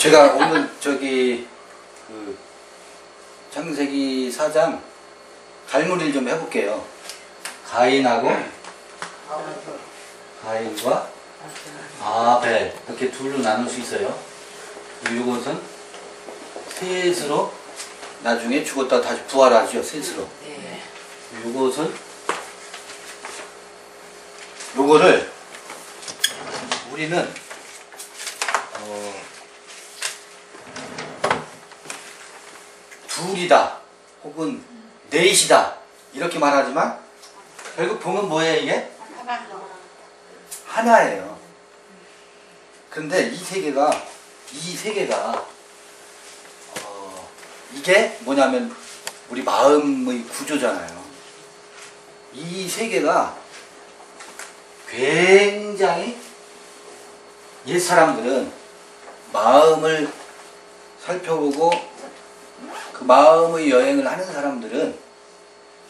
제가 오늘 그 창세기 4장 갈무리를 좀 해볼게요. 가인과 아벨 이렇게 둘로 나눌 수 있어요. 이것은 셋으로 나중에 죽었다 다시 부활하죠. 셋으로. 요거를 우리는 둘이다 혹은 넷이다 이렇게 말하지만 결국 보면 뭐예요? 이게? 하나예요. 그런데 이 세계가 이게 뭐냐면 우리 마음의 구조잖아요. 이 세계가 굉장히 옛사람들은 마음을 살펴보고 그 마음의 여행을 하는 사람들은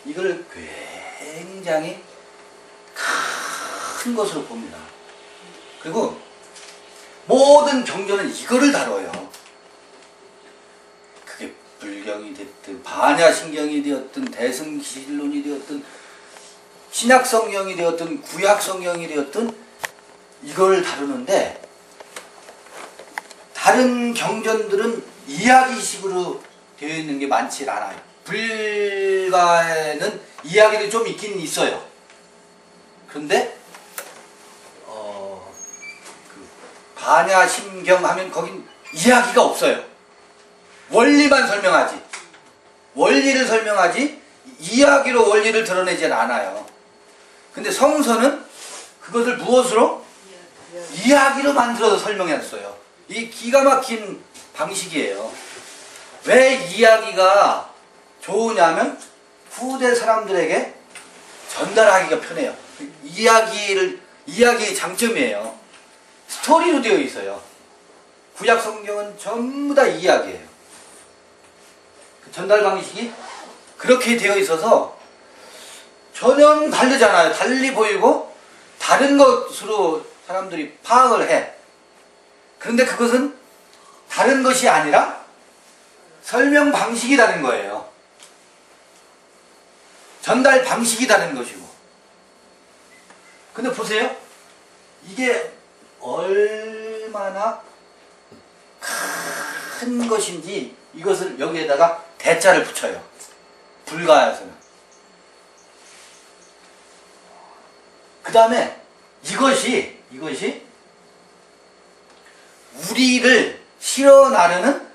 이걸 굉장히 큰 것으로 봅니다. 그리고 모든 경전은 이거를 다뤄요. 그게 불경이 됐든 반야신경이 되었든 대승기실론이 되었든 신약성경이 되었든 구약성경이 되었든 이걸 다루는데 다른 경전들은 이야기식으로 되어 있는 게 많지 않아요. 불가에는 이야기도 좀 있긴 있어요. 그런데 그 반야심경 하면 거긴 이야기가 없어요. 원리만 설명하지. 원리를 설명하지 이야기로 원리를 드러내진 않아요. 근데 성서는 그것을 무엇으로? 이야기로 만들어서 설명했어요. 이 기가 막힌 방식이에요. 왜 이야기가 좋으냐면 후대 사람들에게 전달하기가 편해요. 이야기의 장점이에요. 스토리로 되어 있어요. 구약 성경은 전부 다 이야기예요. 그 전달 방식이 그렇게 되어 있어서 전혀 다르잖아요. 달리 보이고 다른 것으로 사람들이 파악을 해. 그런데 그것은 다른 것이 아니라 설명 방식이 다른 거예요. 전달 방식이 다른 것이고. 근데 보세요. 이게 얼마나 큰 것인지 이것을 여기에다가 대자를 붙여요. 불가에서는. 그 다음에 이것이 우리를 실어 나르는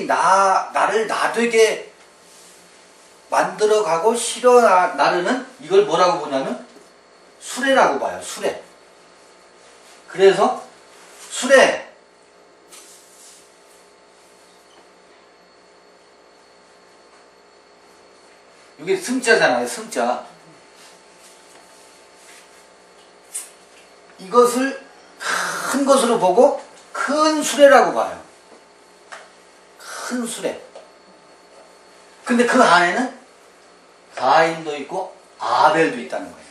나를 나되게 만들어가고 실어 나르는 이걸 뭐라고 보냐면 수레라고 봐요. 수레. 그래서 수레 이게 승자잖아요. 승자. 이것을 큰 것으로 보고 큰 수레라고 봐요. 큰 수레. 근데 그 안에는 가인도 있고 아벨도 있다는 거예요.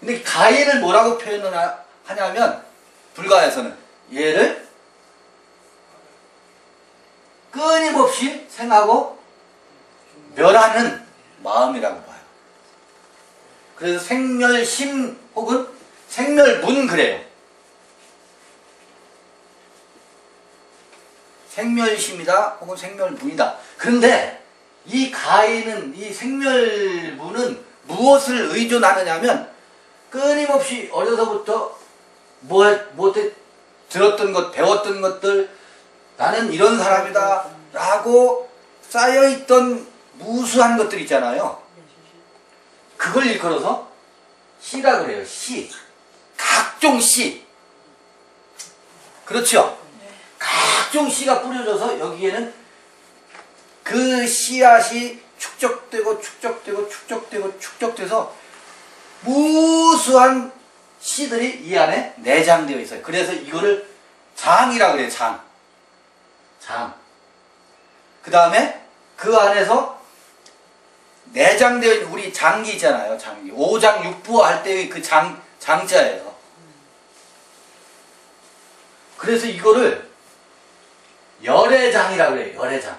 근데 가인을 뭐라고 표현을 하냐면 불가에서는 얘를 끊임없이 생하고 멸하는 마음이라고 봐요. 그래서 생멸심 혹은 생멸문 그래요. 생멸심이다 혹은 생멸문이다. 그런데 이 가인은 이 생멸문은 무엇을 의존하느냐면 끊임없이 어려서부터 들었던 것, 배웠던 것들 나는 이런 사람이다 라고 쌓여있던 무수한 것들 있잖아요. 그걸 일컬어서 시라 그래요. 시. 각종 시. 그렇죠? 각종 씨가 뿌려져서 여기에는 그 씨앗이 축적돼서 무수한 씨들이 이 안에 내장되어 있어요. 그래서 이거를 장이라고 그래요. 장. 그 다음에 그 안에서 내장되어 있는 우리 장기 있잖아요. 장기. 오장 육부 할 때의 그 장자예요. 그래서 이거를 열애장이라고 그래요. 열애장.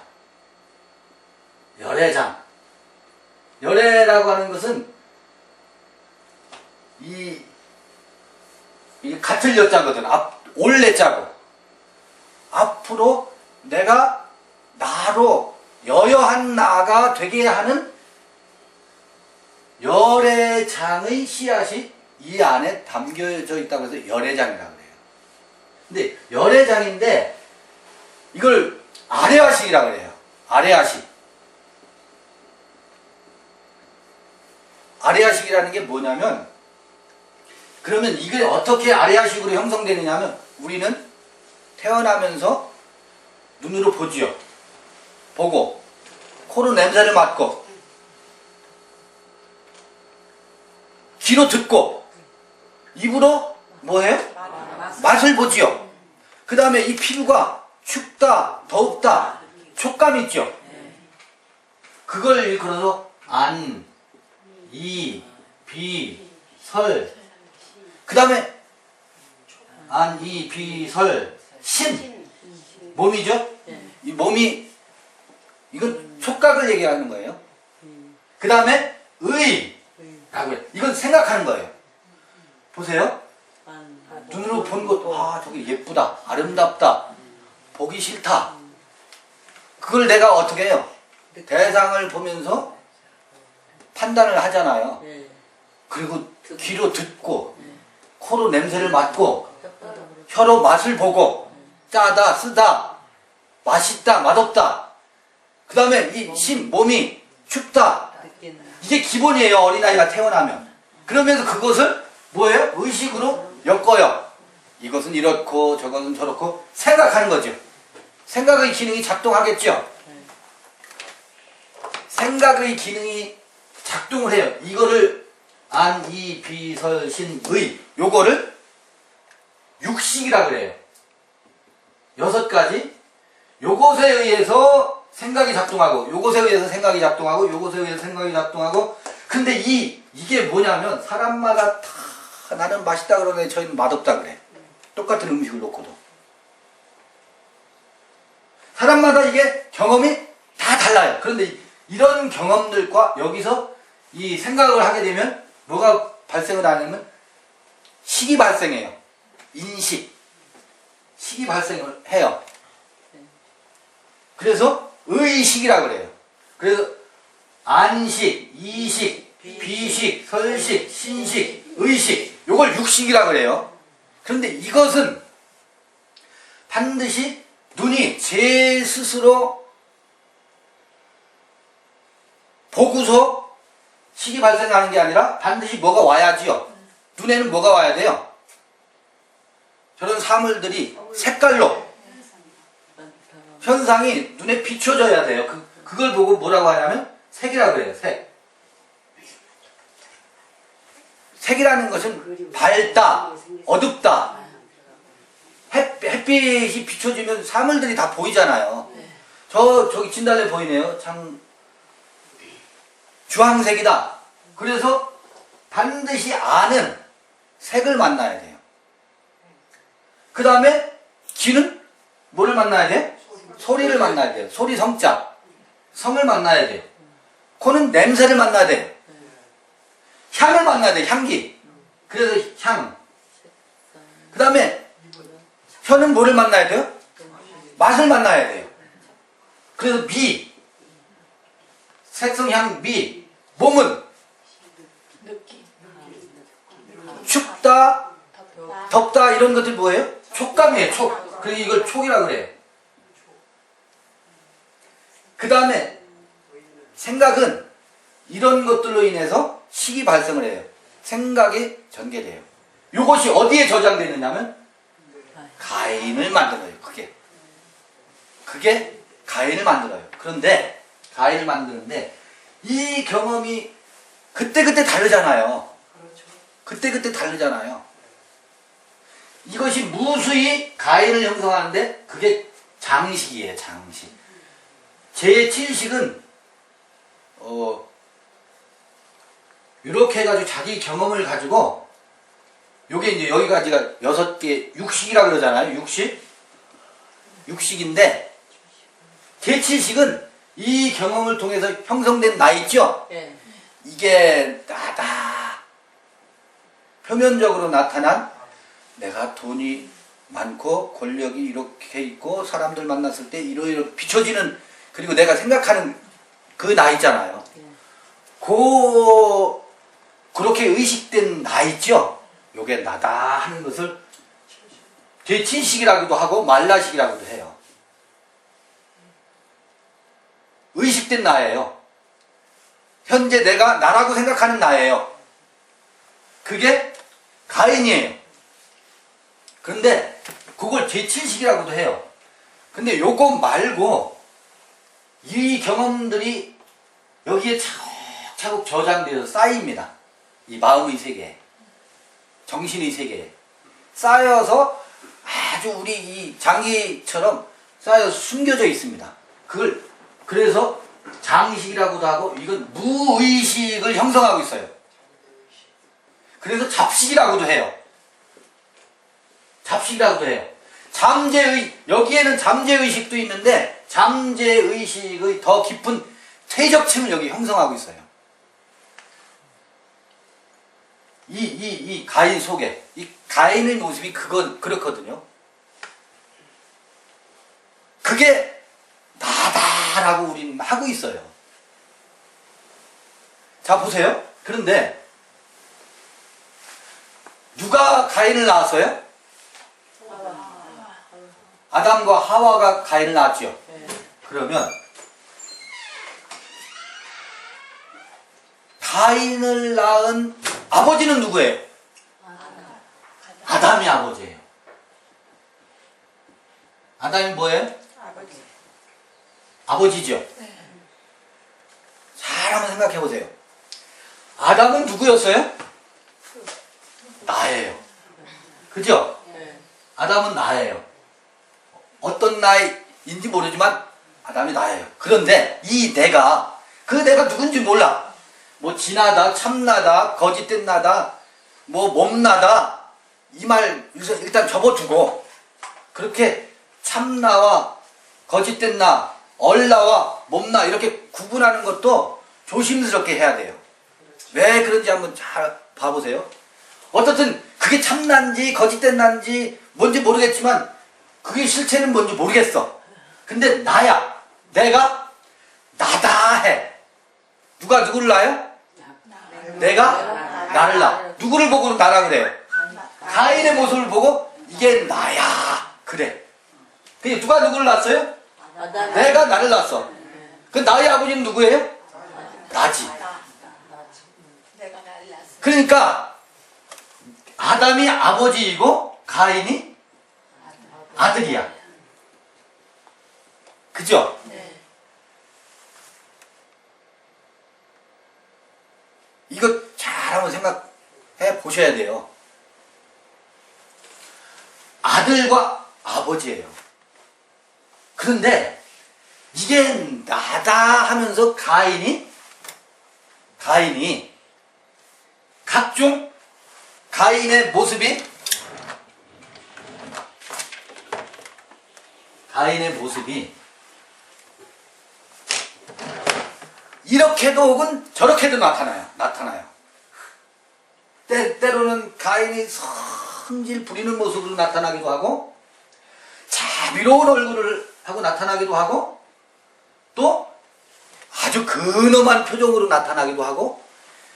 열애장. 열애라고 하는 것은 이 같을 여자거든. 올레자고. 앞으로 내가 나로 여여한 나가 되게 하는 열애장의 씨앗이 이 안에 담겨져 있다고 해서 열애장이라고 그래요. 근데 열애장인데 이걸 아레아식이라고 그래요. 아레아식. 아레아식이라는 게 뭐냐면, 그러면 이게 어떻게 아레아식으로 형성되느냐 하면, 우리는 태어나면서 눈으로 보지요. 보고 코로 냄새를 맡고 귀로 듣고 입으로 뭐해요? 맛을 보지요. 그 다음에 이 피부가 춥다 더웁다 촉감 있죠. 그걸 일컬어서 안, 이, 비, 설. 그 다음에 안, 이, 비, 설, 신. 몸이죠. 이 몸이, 이건 촉각을 얘기하는 거예요. 그 다음에 의라고 해요. 이건 생각하는 거예요. 보세요. 눈으로 본 것, 아, 저게 예쁘다, 아름답다, 보기 싫다. 그걸 내가 어떻게 해요? 대상을 보면서 판단을 하잖아요. 그리고 귀로 듣고, 코로 냄새를 맡고, 혀로 맛을 보고, 짜다, 쓰다, 맛있다, 맛없다. 그 다음에 이 몸이 춥다. 이게 기본이에요. 어린아이가 태어나면. 그러면서 그것을 뭐예요? 의식으로 엮어요. 이것은 이렇고 저것은 저렇고 생각하는 거죠. 생각의 기능이 작동하겠죠. 생각의 기능이 작동을 해요. 이거를 안, 이, 비, 설, 신, 의, 요거를 육식이라 그래요. 6가지. 요것에 의해서 생각이 작동하고, 요것에 의해서 생각이 작동하고, 요것에 의해서 생각이 작동하고. 근데 이게 뭐냐면, 사람마다 다 나는 맛있다 그러는데 저희는 맛없다 그래. 똑같은 음식을 놓고도. 사람마다 이게 경험이 다 달라요. 그런데 이런 경험들과 여기서 이 생각을 하게 되면 뭐가 발생을 하냐면 식이 발생해요. 인식. 식이 발생을 해요. 그래서 의식이라고 그래요. 그래서 안식, 이식, 비식, 설식, 신식, 의식, 요걸 육식이라고 그래요. 그런데 이것은 반드시 눈이 제 스스로 보고서 식이 발생하는 게 아니라 반드시 뭐가 와야지요. 눈에는 뭐가 와야 돼요? 저런 사물들이 색깔로 현상이 눈에 비춰져야 돼요. 그걸 보고 뭐라고 하냐면 색이라고 해요. 색. 색이라는 것은 밝다, 어둡다. 햇빛이 비춰지면 사물들이 다 보이잖아요. 저기 진달래 보이네요. 참 주황색이다. 그래서 반드시 아는 색을 만나야 돼요. 그 다음에 귀는 뭐를 만나야 돼요? 소리를 만나야 돼요. 소리 성자. 성을 만나야 돼요. 코는 냄새를 만나야 돼요. 향을 만나야 돼요. 향기. 그래서 향. 그 다음에 혀는 뭐를 만나야 돼요? 맛을 만나야 돼요. 그래서 미. 색성, 향, 미. 몸은 춥다, 덥다 이런 것들 뭐예요? 촉감이에요. 촉. 그래서 이걸 촉이라고 그래요. 그 다음에 생각은 이런 것들로 인해서 식이 발생을 해요. 생각이 전개돼요. 이것이 어디에 저장되느냐면 가인을 만들어요. 그게 가인을 만들어요. 그런데 가인을 만드는데 이 경험이 그때그때 다르잖아요. 그때그때 다르잖아요. 이것이 무수히 가인을 형성하는데 그게 장식이에요. 장식. 제7식은 이렇게 해가지고 자기 경험을 가지고 요게 이제 여기까지가 6개, 육식이라 그러잖아요. 육식인데, 제7식은 이 경험을 통해서 형성된 나 있죠? 예. 이게 나다. 표면적으로 나타난 내가 돈이 많고 권력이 이렇게 있고 사람들 만났을 때 이러이러 비춰지는, 그리고 내가 생각하는 그 나 있잖아요. 그렇게 의식된 나 있죠? 요게 나다 하는 것을 대친식이라고도 하고 말라식이라고도 해요. 의식된 나예요. 현재 내가 나라고 생각하는 나예요. 그게 가인이에요. 그런데 그걸 제7식이라고도 해요. 근데 요거 말고 이 경험들이 여기에 차곡차곡 저장되어서 쌓입니다. 이 마음의 세계, 정신의 세계에 쌓여서 아주 우리 이 장기처럼 쌓여서 숨겨져 있습니다. 그걸 그래서 장식이라고도 하고, 이건 무의식을 형성하고 있어요. 그래서 잡식이라고도 해요. 잡식이라고도 해요. 여기에는 잠재의식도 있는데, 잠재의식의 더 깊은 퇴적층을 여기 형성하고 있어요. 이 가인 속에, 이 가인의 모습이 그렇거든요. 그게 나다라고 우리는 하고 있어요. 자, 보세요. 그런데, 누가 가인을 낳았어요? 아담과 하와가 가인을 낳았죠. 그러면 가인을 낳은 아버지는 누구예요? 아담이 아버지예요. 아담이 뭐예요? 아버지죠. 잘 한번 생각해 보세요. 아담은 누구였어요? 나예요. 그죠? 아담은 나예요. 어떤 나인지 모르지만 아담이 나예요. 그런데 이 내가, 그 내가 누군지 몰라. 뭐 진하다, 참나다, 거짓된 나다, 뭐 몸나다, 이 말 일단 접어두고, 그렇게 참나와 거짓된 나, 얼나와 몸나 이렇게 구분하는 것도 조심스럽게 해야 돼요. 왜 그런지 한번 잘 봐보세요. 어떻든 그게 참난지 거짓된 난지 뭔지 모르겠지만 그게 실체는 뭔지 모르겠어. 근데 나야. 내가 나다 해. 누가 누구를 낳아요? 내가 나를 낳아. 누구를 보고 나라 그래요? 가인의 모습을 보고 이게 나야 그래. 근데 누가 누구를 낳았어요? 내가 나를 낳았어. 그 나의 아버지는 누구예요? 나지. 그러니까 아담이 아버지이고 가인이 아들이야. 그죠? 이거 잘 한번 생각해 보셔야 돼요. 아들과 아버지예요. 그런데 이게 나다 하면서 가인이 각종 가인의 모습이 이렇게도 혹은 저렇게도 나타나요. 때로는 가인이 성질 부리는 모습으로 나타나기도 하고, 자비로운 얼굴을 하고 나타나기도 하고, 또 아주 근엄한 표정으로 나타나기도 하고.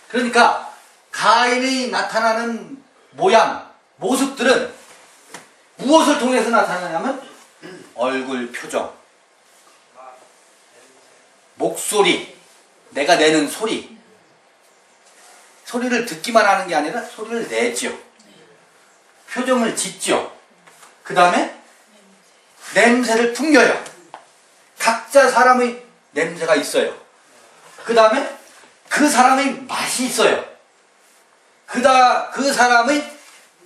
그러니까 가인이 나타나는 모양, 모습들은 무엇을 통해서 나타나냐면 얼굴 표정, 목소리, 내가 내는 소리를 듣기만 하는 게 아니라 소리를 내죠. 표정을 짓죠. 그 다음에 냄새를 풍겨요. 각자 사람의 냄새가 있어요. 그 다음에 그 사람의 맛이 있어요. 그 사람의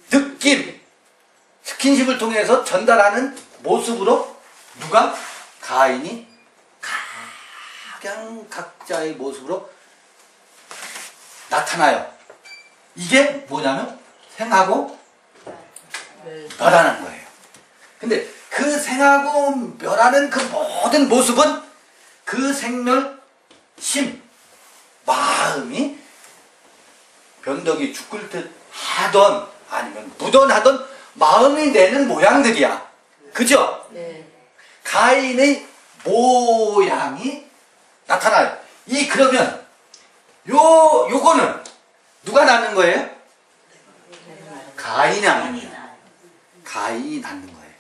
느낌, 스킨십을 통해서 전달하는 모습으로 가인이 각자의 모습으로 나타나요. 이게 뭐냐면 생하고 멸하는 거예요. 근데 그 생하고 멸하는 그 모든 모습은 그 생멸 심 마음이 변덕이 죽을 듯 하던 아니면 묻어나던 마음이 내는 모양들이야. 그죠? 네. 가인의 모양이 나타나요. 그러면 요거는 누가 낳는 거예요? 가인이 낳는 거예요. 가인이 낳는 거예요.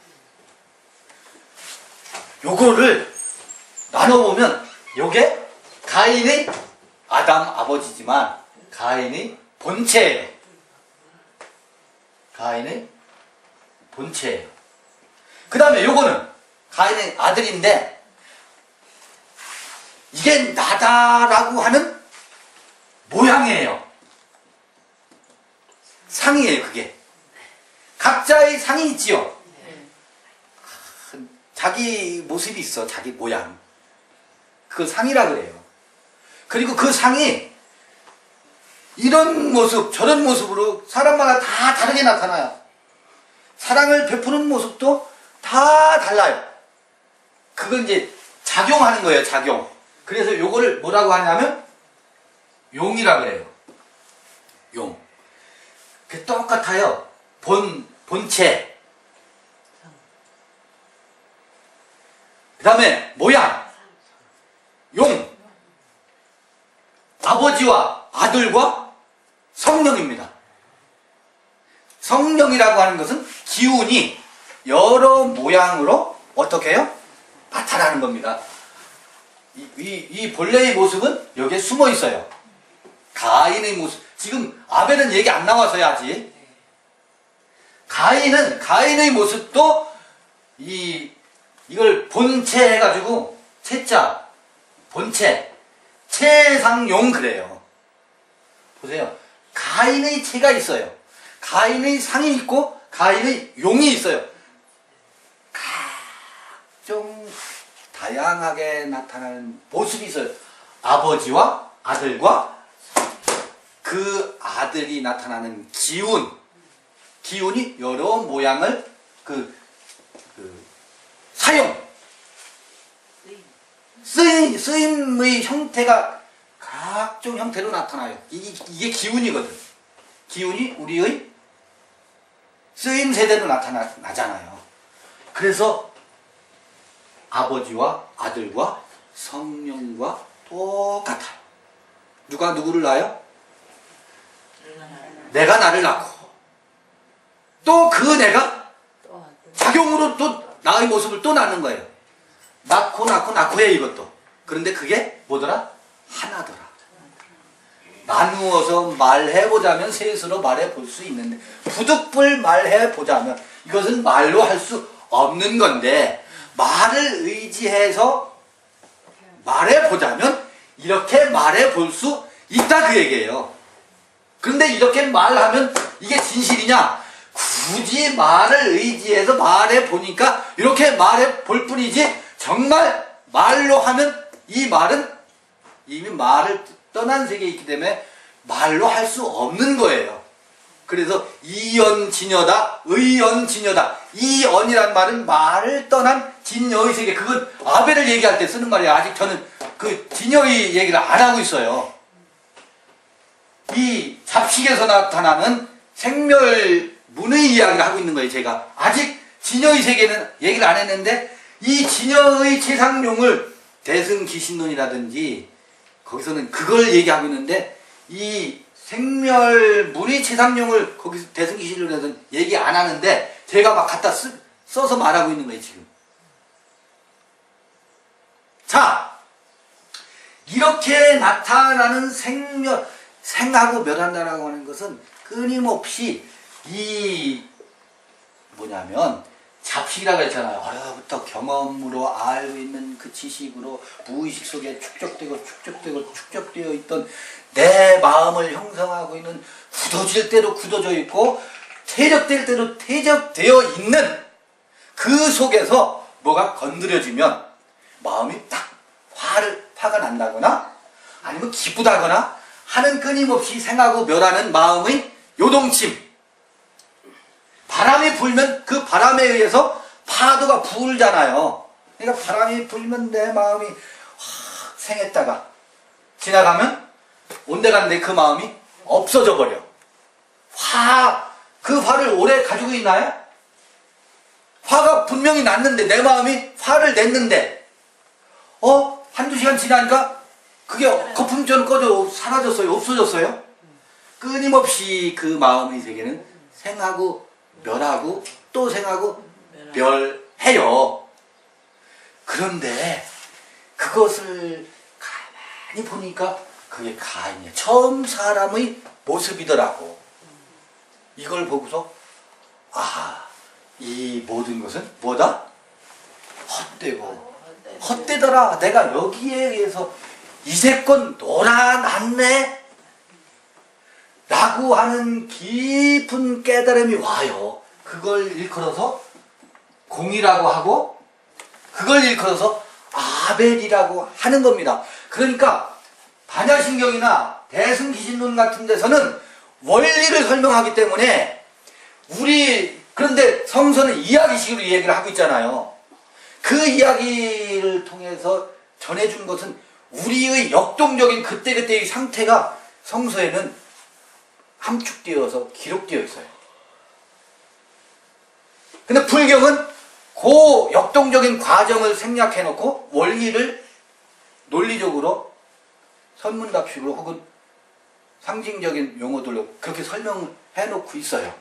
요거를 나눠보면 요게 가인의 아담 아버지지만 가인의 본체예요. 가인의 본체예요. 그 다음에 요거는 가인의 아들인데 이게 나다라고 하는 모양이에요. 상이에요. 그게 각자의 상이 있지요. 자기 모습이 있어. 자기 모양. 그 상이라 그래요. 그리고 그 상이 이런 모습 저런 모습으로 사람마다 다 다르게 나타나요. 사랑을 베푸는 모습도 다 달라요. 그건 이제 작용하는 거예요. 작용. 그래서 요거를 뭐라고 하냐면 용이라 그래요. 용. 그 똑같아요. 본체. 그 다음에 모양. 용. 아버지와 아들과 성령입니다. 성령이라고 하는 것은 기운이 여러 모양으로 어떻게 해요? 나타나는 겁니다. 이 본래의 모습은 여기에 숨어 있어요. 가인의 모습. 지금 아벨은 얘기 안 나와서요, 아직. 가인의 모습도 이걸 본체 해가지고, 채자, 본체, 채상용 그래요. 보세요. 가인의 채가 있어요. 가인의 상이 있고, 가인의 용이 있어요. 각종 다양하게 나타나는 모습이 있어요. 아버지와 아들과 그 아들이 나타나는 기운이 여러 모양을 사용, 쓰임의 형태가 각종 형태로 나타나요. 이게 기운이거든. 기운이 우리의 쓰임 세대로 나잖아요. 그래서 아버지와 아들과 성령과 똑같아요. 누가 누구를 낳아요? 내가 나를 낳고 또 그 내가 작용으로 또 나의 모습을 또 낳는 거예요. 낳고 해 이것도. 그런데 그게 뭐더라? 하나더라. 나누어서 말해보자면 셋으로 말해볼 수 있는데 부득불 말해보자면 이것은 말로 할 수 없는 건데 말을 의지해서 말해보자면 이렇게 말해볼 수 있다 그 얘기예요. 그런데 이렇게 말하면 이게 진실이냐? 굳이 말을 의지해서 말해보니까 이렇게 말해볼 뿐이지 정말 말로 하면 이 말은 이미 말을 떠난 세계에 있기 때문에 말로 할 수 없는 거예요. 그래서 이언진여다, 의언진여다. 이언이란 말은 말을 떠난 진여의 세계. 그건 아벨을 얘기할 때 쓰는 말이에요. 아직 저는 그 진여의 얘기를 안 하고 있어요. 이 잡식에서 나타나는 생멸문의 이야기를 하고 있는 거예요. 제가 아직 진여의 세계는 얘기를 안 했는데 이 진여의 최상용을 대승기신론이라든지 거기서는 그걸 얘기하고 있는데 이 생멸문의 최상용을 거기서 대승기신론에서는 얘기 안 하는데 제가 막 갖다 써서 말하고 있는 거예요. 지금. 자, 이렇게 나타나는 생하고 멸한다라고 하는 것은 끊임없이 뭐냐면 잡식이라고 했잖아요. 어려부터 경험으로 알고 있는 그 지식으로 무의식 속에 축적되어 있던 내 마음을 형성하고 있는 굳어질 대로 굳어져 있고 퇴적될 대로 퇴적되어 있는 그 속에서 뭐가 건드려지면 마음이 딱 화가 난다거나 아니면 기쁘다거나 하는 끊임없이 생하고 멸하는 마음의 요동침 바람이 불면 그 바람에 의해서 파도가 불잖아요. 그러니까 바람이 불면 내 마음이 확 생했다가 지나가면 온데간데 그 마음이 없어져 버려. 그 화를 오래 가지고 있나요? 화가 분명히 났는데, 내 마음이 화를 냈는데, 한두 시간 지나니까 그게 거품처럼 꺼져 사라졌어요? 없어졌어요? 끊임없이 그 마음의 세계는 생하고 멸하고 또 생하고 멸해요. 그런데 그것을 가만히 보니까 그게 가인이야. 처음 사람의 모습이더라고. 이걸 보고서 이 모든 것은 뭐다? 헛되고 헛되더라. 내가 여기에 의해서 이제껏 놀아났네 라고 하는 깊은 깨달음이 와요. 그걸 일컬어서 공이라고 하고 그걸 일컬어서 아벨이라고 하는 겁니다. 그러니까 반야신경이나 대승기신론 같은 데서는 원리를 설명하기 때문에 그런데 성서는 이야기식으로 얘기를 하고 있잖아요. 그 이야기를 통해서 전해준 것은 우리의 역동적인 그때그때의 상태가 성서에는 함축되어서 기록되어 있어요. 근데 불경은 그 역동적인 과정을 생략해 놓고 원리를 논리적으로 선문답식으로 혹은 상징적인 용어들로 그렇게 설명해 놓고 있어요.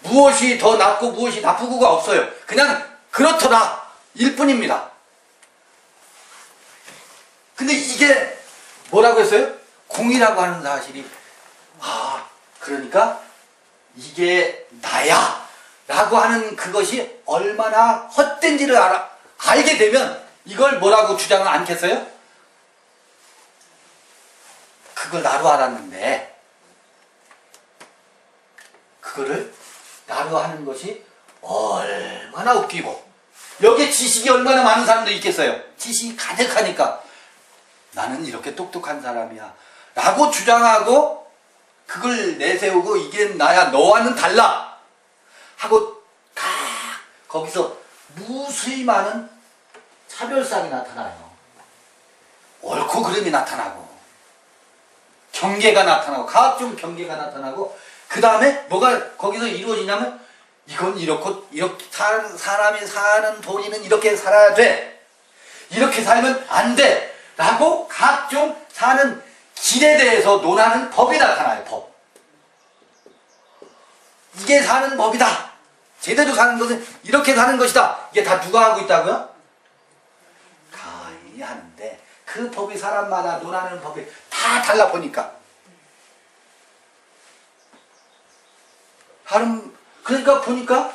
무엇이 더 낫고 무엇이 나쁘고가 없어요. 그냥 그렇더라 일 뿐입니다. 근데 이게 뭐라고 했어요? 공이라고 하는 사실이 그러니까 이게 나야 라고 하는 그것이 얼마나 헛된지를 알게 되면 이걸 뭐라고 주장을 않겠어요? 그걸 나로 알았는데 그거를 나로 하는 것이 얼마나 웃기고 여기에 지식이 얼마나 많은 사람도 있겠어요. 지식이 가득하니까 나는 이렇게 똑똑한 사람이야 라고 주장하고 그걸 내세우고 이게 나야 너와는 달라 하고 거기서 무수히 많은 차별성이 나타나요. 옳고 그름이 나타나고 경계가 나타나고 각종 경계가 나타나고 그 다음에 뭐가 거기서 이루어지냐면 이건 이렇고 이렇게 사람이 사는 도리는 이렇게 살아야 돼 이렇게 살면 안 돼 라고 각종 사는 길에 대해서 논하는 법이 나타나요. 법. 이게 사는 법이다. 제대로 사는 것은 이렇게 사는 것이다. 이게 다 누가 하고 있다고요? 가인이 하는데 그 법이 사람마다 논하는 법이 다 달라 보니까 그러니까 보니까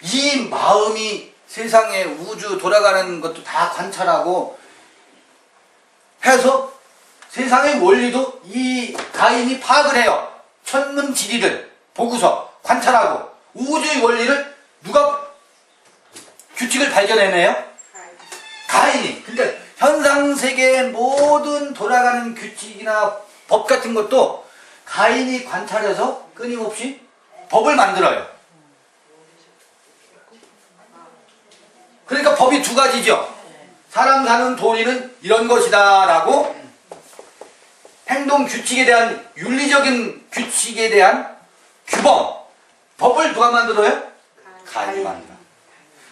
이 마음이 세상에 우주 돌아가는 것도 다 관찰하고 해서 세상의 원리도 이 가인이 파악을 해요. 천문지리를 보고서 관찰하고 우주의 원리를 누가 규칙을 발견해내요? 가인이. 근데 현상세계의 모든 돌아가는 규칙이나 법 같은 것도 가인이 관찰해서 끊임없이 법을 만들어요. 그러니까 법이 두 가지죠. 사람 사는 도리는 이런 것이다 라고 행동 규칙에 대한 윤리적인 규칙에 대한 규범, 법을 누가 만들어요? 가인이 만들어요.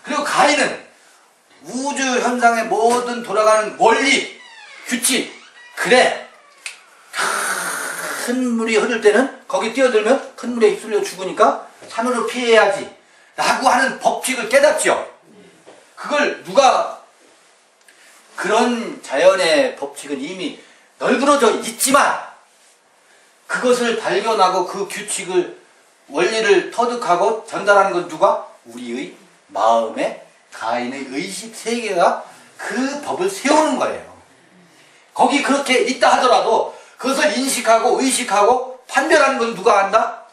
그리고 가인은 우주 현상의 모든 돌아가는 원리, 규칙, 그래 큰 물이 흐를 때는 거기 뛰어들면 큰 물에 휩쓸려 죽으니까 산으로 피해야지 라고 하는 법칙을 깨닫죠. 그걸 누가 그런 자연의 법칙은 이미 널브러져 있지만 그것을 발견하고 그 규칙을 원리를 터득하고 전달하는 건 누가? 우리의 마음에 가인의 의식 세계가 그 법을 세우는 거예요. 거기 그렇게 있다 하더라도 그것을 인식하고 의식하고 판별하는 건 누가 한다?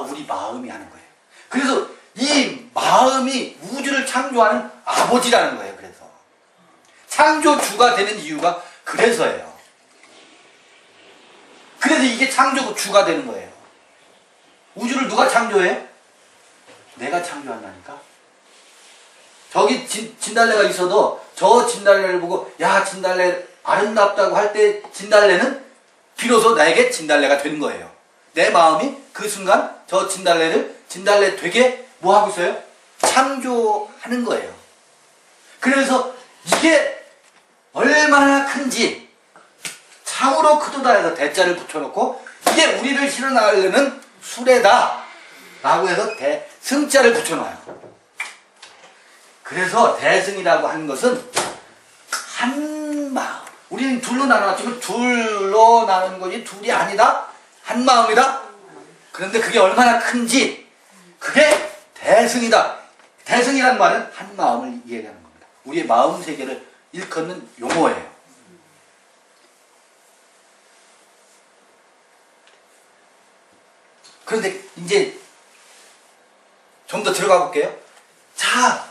우리 마음이 하는 거예요. 그래서 이 마음이 우주를 창조하는 아버지라는 거예요. 그래서 창조주가 되는 이유가 그래서예요. 그래서 이게 창조주가 되는 거예요. 우주를 누가 창조해? 내가 창조한다니까. 저기 진달래가 있어도 저 진달래를 보고 야 진달래 아름답다고 할 때 진달래는 비로소 나에게 진달래가 되는 거예요. 내 마음이 그 순간 저 진달래를 진달래 되게 뭐 하고 있어요? 창조하는 거예요. 그래서 이게 얼마나 큰지 참으로 크도다 해서 대자를 붙여놓고 이게 우리를 실현하려는 수레다 라고 해서 대승자를 붙여놔요. 그래서 대승이라고 하는 것은 한 마음. 우리는 둘로 나눠지고 둘로 나누는 거지 둘이 아니다. 한 마음이다. 그런데 그게 얼마나 큰지 그게 대승이다. 대승이란 말은 한 마음을 이해하는 겁니다. 우리의 마음 세계를 일컫는 용어예요. 그런데 이제 좀 더 들어가 볼게요. 자,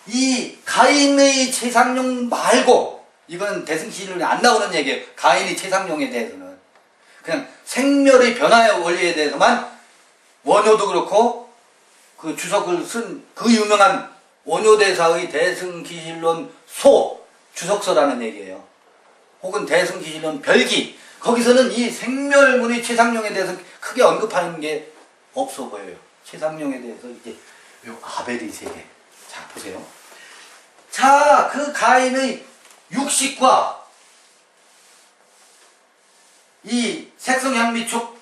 이 가인의 최상용 말고 이건 대승시론에 안 나오는 얘기예요. 가인의 최상용에 대해서는 그냥 생멸의 변화의 원리에 대해서만 원효도 그렇고 그 주석을 쓴 그 유명한 원효대사의 대승기실론 소 주석서라는 얘기예요. 혹은 대승기실론 별기 거기서는 이 생멸문의 최상용에 대해서 크게 언급하는 게 없어 보여요. 최상용에 대해서 이제 요 아벨의 세계. 자 보세요. 자, 그 가인의 육식과 이 색성향미촉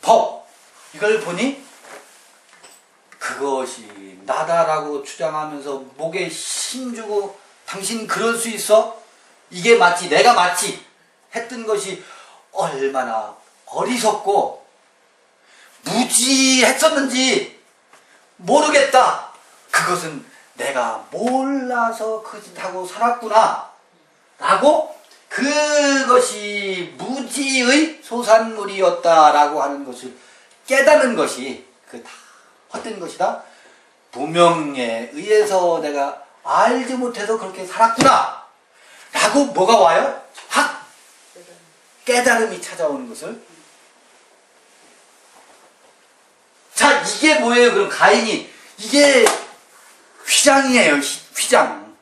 법 이걸 보니 그것이 나다라고 주장하면서 목에 힘주고 당신 그럴 수 있어? 이게 맞지 내가 맞지 했던 것이 얼마나 어리석고 무지했었는지 모르겠다. 그것은 내가 몰라서 그 짓하고 살았구나 라고 그것이 무지의 소산물이었다라고 하는 것을 깨닫는 것이 그 다 헛된 것이다. 무명에 의해서 내가 알지 못해서 그렇게 살았구나 라고 뭐가 와요? 확 깨달음이 찾아오는 것을. 자, 이게 뭐예요? 그럼 가인이 이게 휘장이에요. 휘장.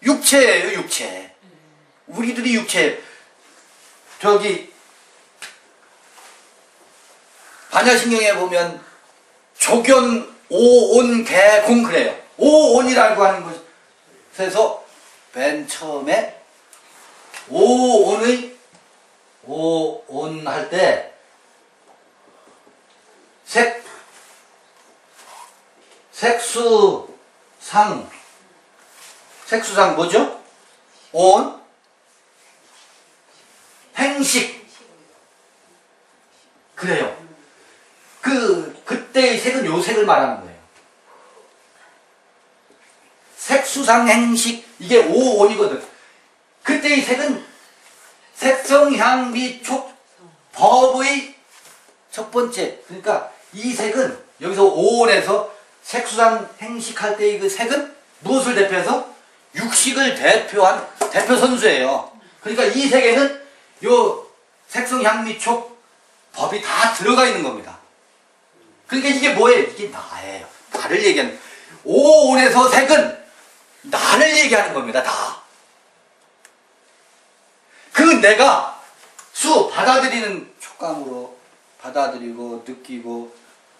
육체예요. 육체. 우리들이 육체. 저기 반야신경에 보면 조견 오온 개공 그래요. 오온이라고 하는 것에서 맨 처음에 오온 할 때 색수상 뭐죠? 온 행식 그래요. 그때의 색은 요 색을 말하는 거예요. 색수상 행식 이게 오온이거든. 그때의 색은 색성향미촉 법의 첫 번째. 그러니까 이 색은 여기서 오온에서 색수상 행식할 때의 그 색은 무엇을 대표해서? 육식을 대표한 대표 선수예요. 그러니까 이 색에는 요 색성향미촉 법이 다 들어가 있는 겁니다. 그러니까 이게 뭐예요? 이게 나예요. 나를 얘기하는. 오온에서 색은 나를 얘기하는 겁니다. 나. 그 내가 받아들이는 촉감으로 받아들이고 느끼고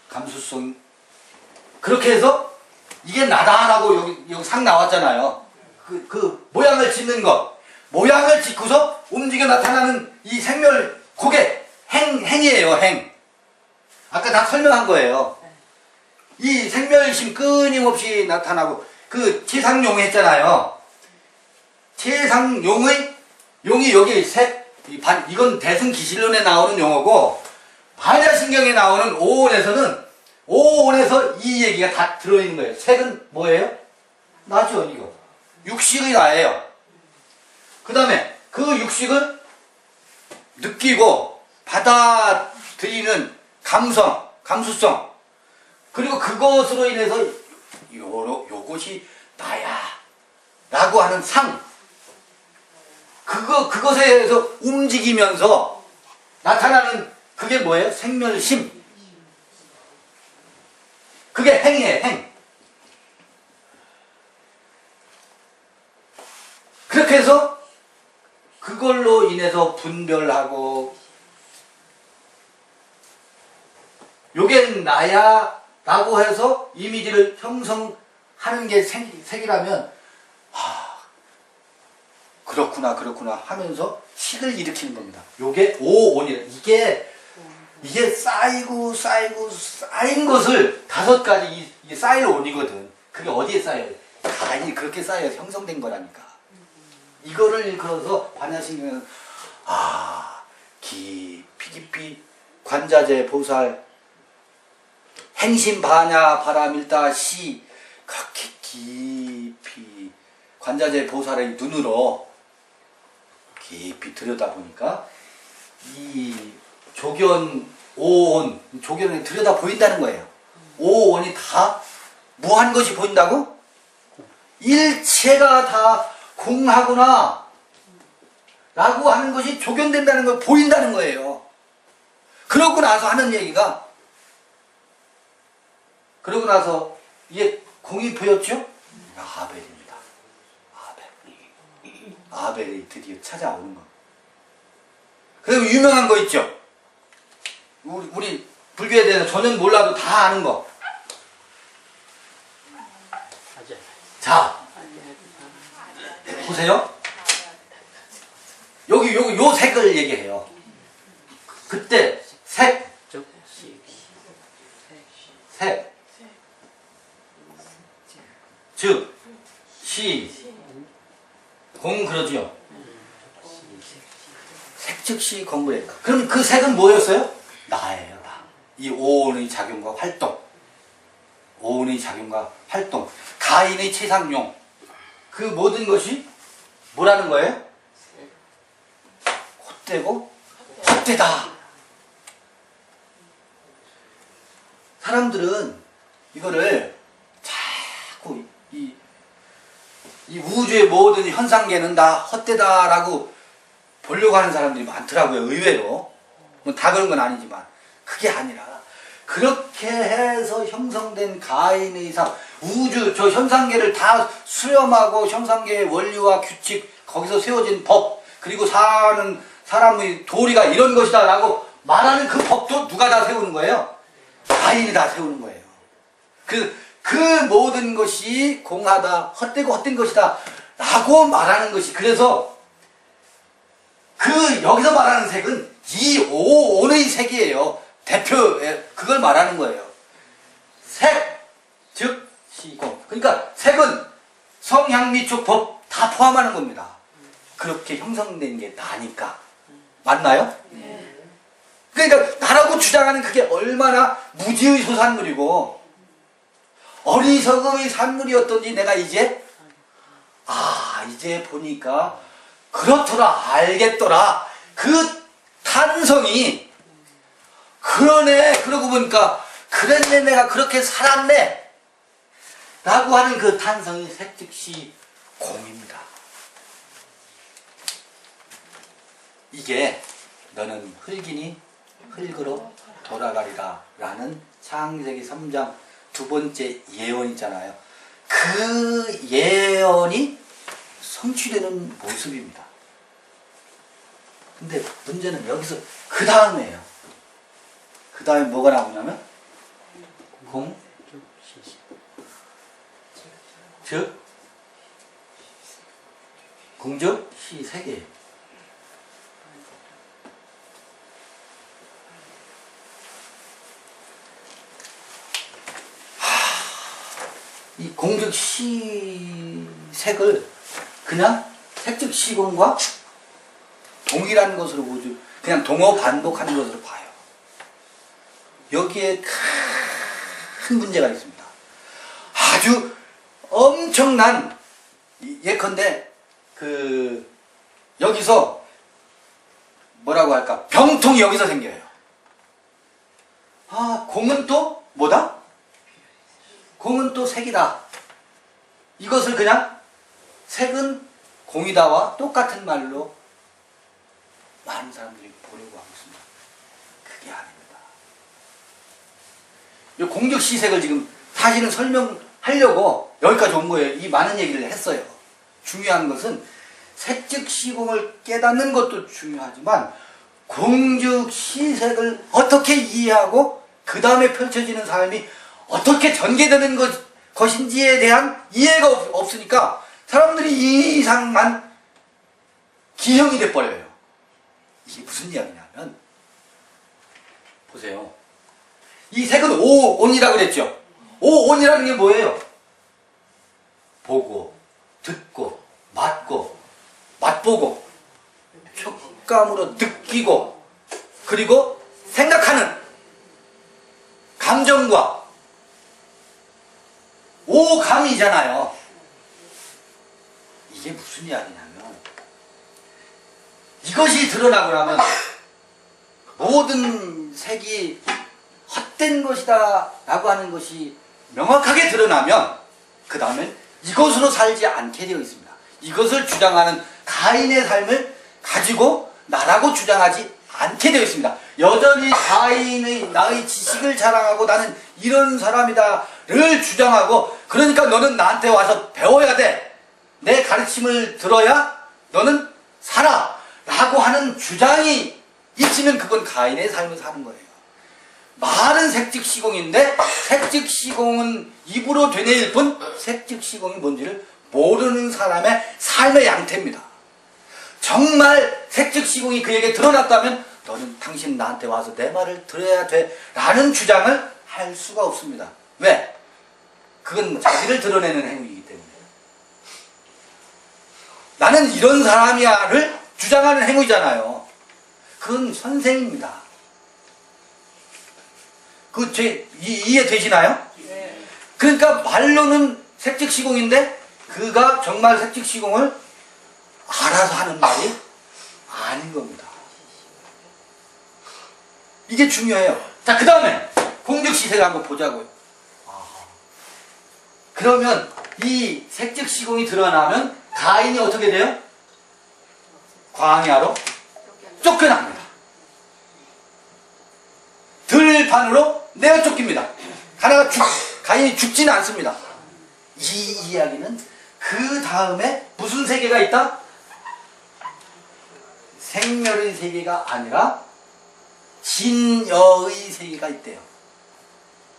감수성 그렇게 해서 이게 나다라고 여기 상 나왔잖아요. 그 모양을 짓는 것. 모양을 짓고서 움직여 나타나는 이 생멸 그게 행이에요. 행. 아까 다 설명한 거예요. 이 생멸심 끊임없이 나타나고 그 최상용 했잖아요. 최상용의 용이 여기 이건 대승기실론에 나오는 용어고 반야신경에 나오는 오온에서 이 얘기가 다 들어있는 거예요. 색은 뭐예요? 나죠, 이거. 육식의 나예요. 그 다음에 그 육식을 느끼고 받아들이는 감수성 그리고 그것으로 인해서 요것이 나야 라고 하는 그것에 의해서 움직이면서 나타나는 그게 뭐예요? 생멸심. 그게 행이에요, 행. 그렇게 해서 그걸로 인해서 분별하고 요게 나야 라고 해서 이미지를 형성하는 게 색이라면 그렇구나 그렇구나 하면서 식을 일으키는 겁니다. 요게 오온이에요. 이게 쌓이고 쌓인 것을 5가지 이게 쌓일 온이거든. 그게 어디에 쌓여요? 가인이 그렇게 쌓여서 형성된 거라니까. 이거를 일컬어서 반야신경은 깊이 관자재 보살 행심 반야 바라밀다 시 그렇게 깊이 관자재 보살의 눈으로 깊이 들여다보니까 이 조견 오온 조견이 들여다 보인다는 거예요. 오온이 다 무한 것이 보인다고? 일체가 다 공하구나 라고 하는 것이 조견된다는 걸 보인다는 거예요. 그러고 나서 하는 얘기가 그러고 나서 이게 공이 보였죠? 아벨입니다. 아벨이 드디어 찾아오는 거. 그리고 유명한 거 있죠? 우리 불교에 대해서 전혀 몰라도 다 아는 거. 자, 보세요. 여기 요 색을 얘기해요. 그때 색, 즉, 시, 공 그러지요. 색, 즉, 시, 공부래. 그럼 그 색은 뭐였어요? 나예요, 나. 이 오온의 작용과 활동. 오온의 작용과 활동. 가인의 최상용. 그 모든 것이 뭐라는 거예요? 헛되고 헛되다. 사람들은 이거를 자꾸 이 우주의 모든 현상계는 다 헛되다라고 보려고 하는 사람들이 많더라고요. 의외로. 뭐 다 그런 건 아니지만 그게 아니라 그렇게 해서 형성된 가인의 삶, 우주 저 현상계를 다 수렴하고 현상계의 원리와 규칙, 거기서 세워진 법, 그리고 사는 사람의 도리가 이런 것이다 라고 말하는 그 법도 누가 다 세우는 거예요? 가인이 다 세우는 거예요. 그 모든 것이 공하다, 헛되고 헛된 것이다 라고 말하는 것이, 그래서 여기서 말하는 색은 이 오온의 색이에요. 대표에 그걸 말하는 거예요. 색, 즉 시공. 그러니까 색은 성향, 미축, 법 다 포함하는 겁니다. 그렇게 형성된 게 나니까. 맞나요? 네. 그러니까 나라고 주장하는 그게 얼마나 무지의 소산물이고 어리석음의 산물이었던지 내가 이제 보니까 그렇더라, 알겠더라. 그 탄성이 그러네, 그러고 보니까 그랬네, 내가 그렇게 살았네 라고 하는 그 탄성이 색즉시 공입니다. 이게 너는 흙이니 흙으로 돌아가리라 라는 창세기 3장 2번째 예언 있잖아요. 그 예언이 성취되는 모습입니다. 근데 문제는 여기서 그 다음에요. 그 다음에 뭐가 나오냐면 공, 즉 공적 시 세 개예요. 이 공적 시색을 그냥 색즉 시공과 동일한 것으로 보죠. 그냥 동어 반복하는 것으로 봐요. 여기에 큰 문제가 있습니다. 아주 엄청난, 예컨대 여기서 뭐라고 할까, 병통이 여기서 생겨요. 공은 또 뭐다? 공은 또 색이다. 이것을 그냥 색은 공이다와 똑같은 말로 많은 사람들이 보려고 하고 있습니다. 그게 아닙니다. 이 공적 시색을 지금 사실은 설명하려고 여기까지 온 거예요. 이 많은 얘기를 했어요. 중요한 것은 색즉시공을 깨닫는 것도 중요하지만 공즉시색을 어떻게 이해하고 그 다음에 펼쳐지는 삶이 어떻게 전개되는 것인지에 대한 이해가 없으니까 사람들이 이상한 기형이 돼버려요. 이게 무슨 이야기냐면 보세요. 이 색은 오온이라고 그랬죠. 오온이라는 게 뭐예요? 보고, 듣고, 맞고, 맛보고, 촉감으로 느끼고, 그리고 생각하는 감정과 오감이잖아요. 이게 무슨 이야기냐면 이것이 드러나고 나면 모든 색이 헛된 것이다 라고 하는 것이 명확하게 드러나면 그 다음엔 이것으로 살지 않게 되어 있습니다. 이것을 주장하는 가인의 삶을 가지고 나라고 주장하지 않게 되어 있습니다. 여전히 가인의 나의 지식을 자랑하고 나는 이런 사람이다를 주장하고 그러니까 너는 나한테 와서 배워야 돼. 내 가르침을 들어야 너는 살아 라고 하는 주장이 있으면 그건 가인의 삶을 사는 거예요. 말은 색즉시공인데 색즉시공은 입으로 되뇌일 뿐 색즉시공이 뭔지를 모르는 사람의 삶의 양태입니다. 정말 색즉시공이 그에게 드러났다면 너는 당신 나한테 와서 내 말을 들어야 돼 라는 주장을 할 수가 없습니다. 왜? 그건 자기를 드러내는 행위이기 때문에. 나는 이런 사람이야를 주장하는 행위잖아요. 그건 선생입니다. 이해되시나요? 네. 그러니까 말로는 색즉시공인데 그가 정말 색즉시공을 알아서 하는 말이 아닌 겁니다. 이게 중요해요. 자, 그 다음에 공즉시색을 한번 보자고요. 그러면 이 색즉시공이 드러나면 가인이 어떻게 돼요? 광야로 쫓겨납니다. 들판으로 내어 쫓깁니다. 가인이 죽지는 않습니다. 이 이야기는 그 다음에 무슨 세계가 있다? 생멸의 세계가 아니라 진여의 세계가 있대요.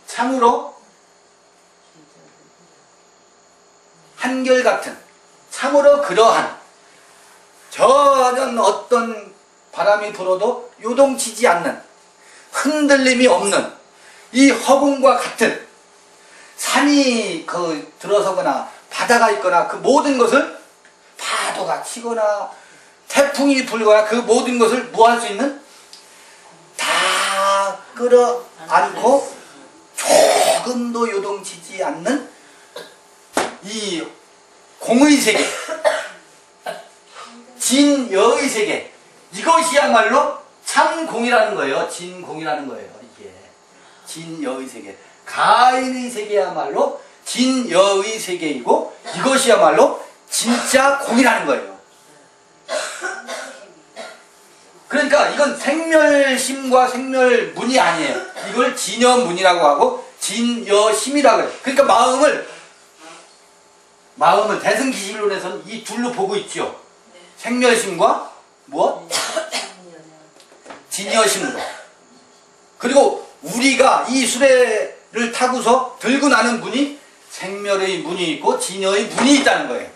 참으로 한결같은, 참으로 그러한, 전혀 어떤 바람이 불어도 요동치지 않는, 흔들림이 없는 이 허공과 같은 산이 들어서거나 바다가 있거나 그 모든 것을 파도가 치거나 태풍이 불거나 그 모든 것을 뭐 할 수 있는? 다 끌어안고 조금도 요동치지 않는 이 공의 세계, 진여의 세계, 이것이야말로 참공이라는 거예요. 진공이라는 거예요. 이게 진여의 세계, 가인의 세계야말로 진여의 세계이고 이것이야말로 진짜 공이라는 거예요. 그러니까 이건 생멸심과 생멸문이 아니에요. 이걸 진여문이라고 하고 진여심이라고 해요. 그러니까 마음을 대승기실론에서는 이 둘로 보고 있죠. 생멸심과 무엇? 진여심으로. 그리고 우리가 이 수레를 타고서 들고 나는 문이 생멸의 문이 있고 진여의 문이 있다는 거예요.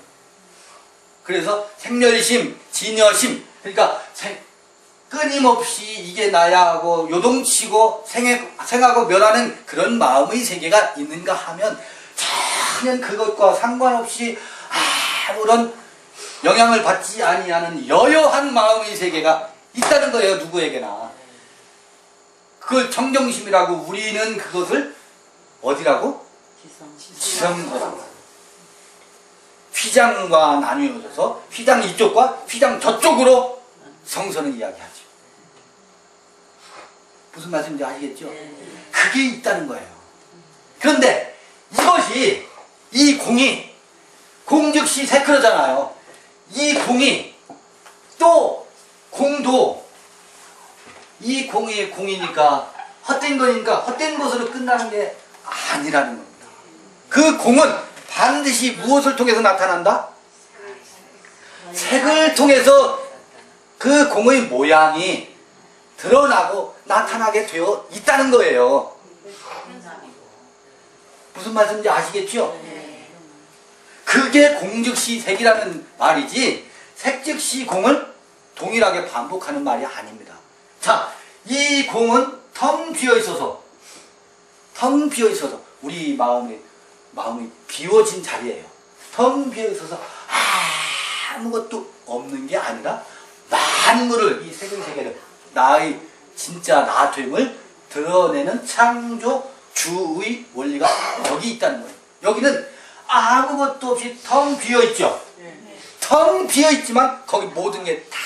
그래서 생멸심, 진여심, 그러니까 끊임없이 이게 나야 하고 요동치고 생하고 멸하는 그런 마음의 세계가 있는가 하면 전혀 그것과 상관없이 아무런 영향을 받지 아니하는 여여한 마음의 세계가 있다는 거예요. 누구에게나. 그걸 청정심이라고 우리는 그것을 어디라고? 지성소라고. 휘장과 나뉘어져서 휘장 이쪽과 휘장 저쪽으로 성서는 이야기하죠. 무슨 말씀인지 아시겠죠? 그게 있다는 거예요. 그런데 이것이 이 공이 공즉시 세크로잖아요. 이 공이 또 공도 이 공이 공이니까 헛된 거니까 헛된 것으로 끝나는 게 아니라는 겁니다. 그 공은 반드시 무엇을 통해서 나타난다? 색을 통해서 그 공의 모양이 드러나고 나타나게 되어 있다는 거예요. 무슨 말씀인지 아시겠죠? 그게 공즉시 색이라는 말이지 색즉시 공을 동일하게 반복하는 말이 아닙니다. 자, 이 공은 텅 비어 있어서 우리 마음이 비워진 자리예요. 텅 비어 있어서 아무것도 없는 게 아니라 만물을, 이 색의 세계를, 나의 진짜 나됨을 드러내는 창조 주의 원리가 여기 있다는 거예요. 여기는 아무것도 없이 텅 비어 있죠. 텅 비어 있지만 거기 모든 게 다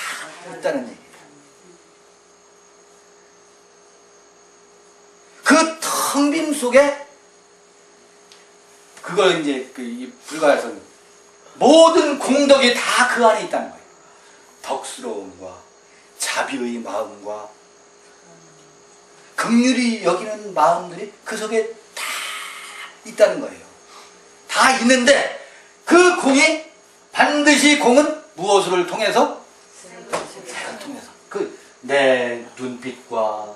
있다는 얘기예요. 그 텅 빔 속에 그걸 이제 이 불가에서 모든 공덕이 다 그 안에 있다는 거예요. 덕스러움과 자비의 마음과 긍휼히 여기는 마음들이 그 속에 다 있다는 거예요. 다 있는데 그 공이 반드시 공은 무엇을 통해서? 색을 통해서. 그 내 눈빛과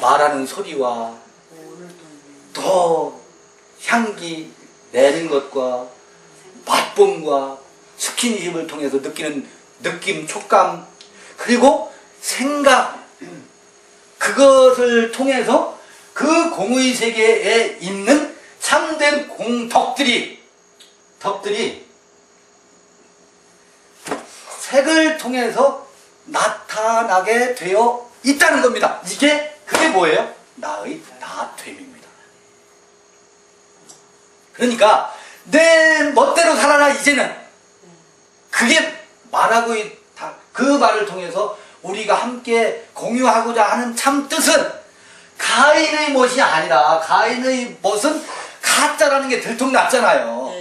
말하는 소리와 또 향기 내는 것과 맛봄과 스킨십을 통해서 느끼는 느낌, 촉감, 그리고 생각, 그것을 통해서 그 공의 세계에 있는 참된 공덕들이 색을 통해서 나타나게 되어 있다는 겁니다. 그게 뭐예요? 나의 나됨입니다. 그러니까 내 멋대로 살아라 이제는, 그게 말하고 있다. 그 말을 통해서 우리가 함께 공유하고자 하는 참 뜻은 가인의 멋이 아니라, 가인의 멋은 가짜라는 게 들통났잖아요.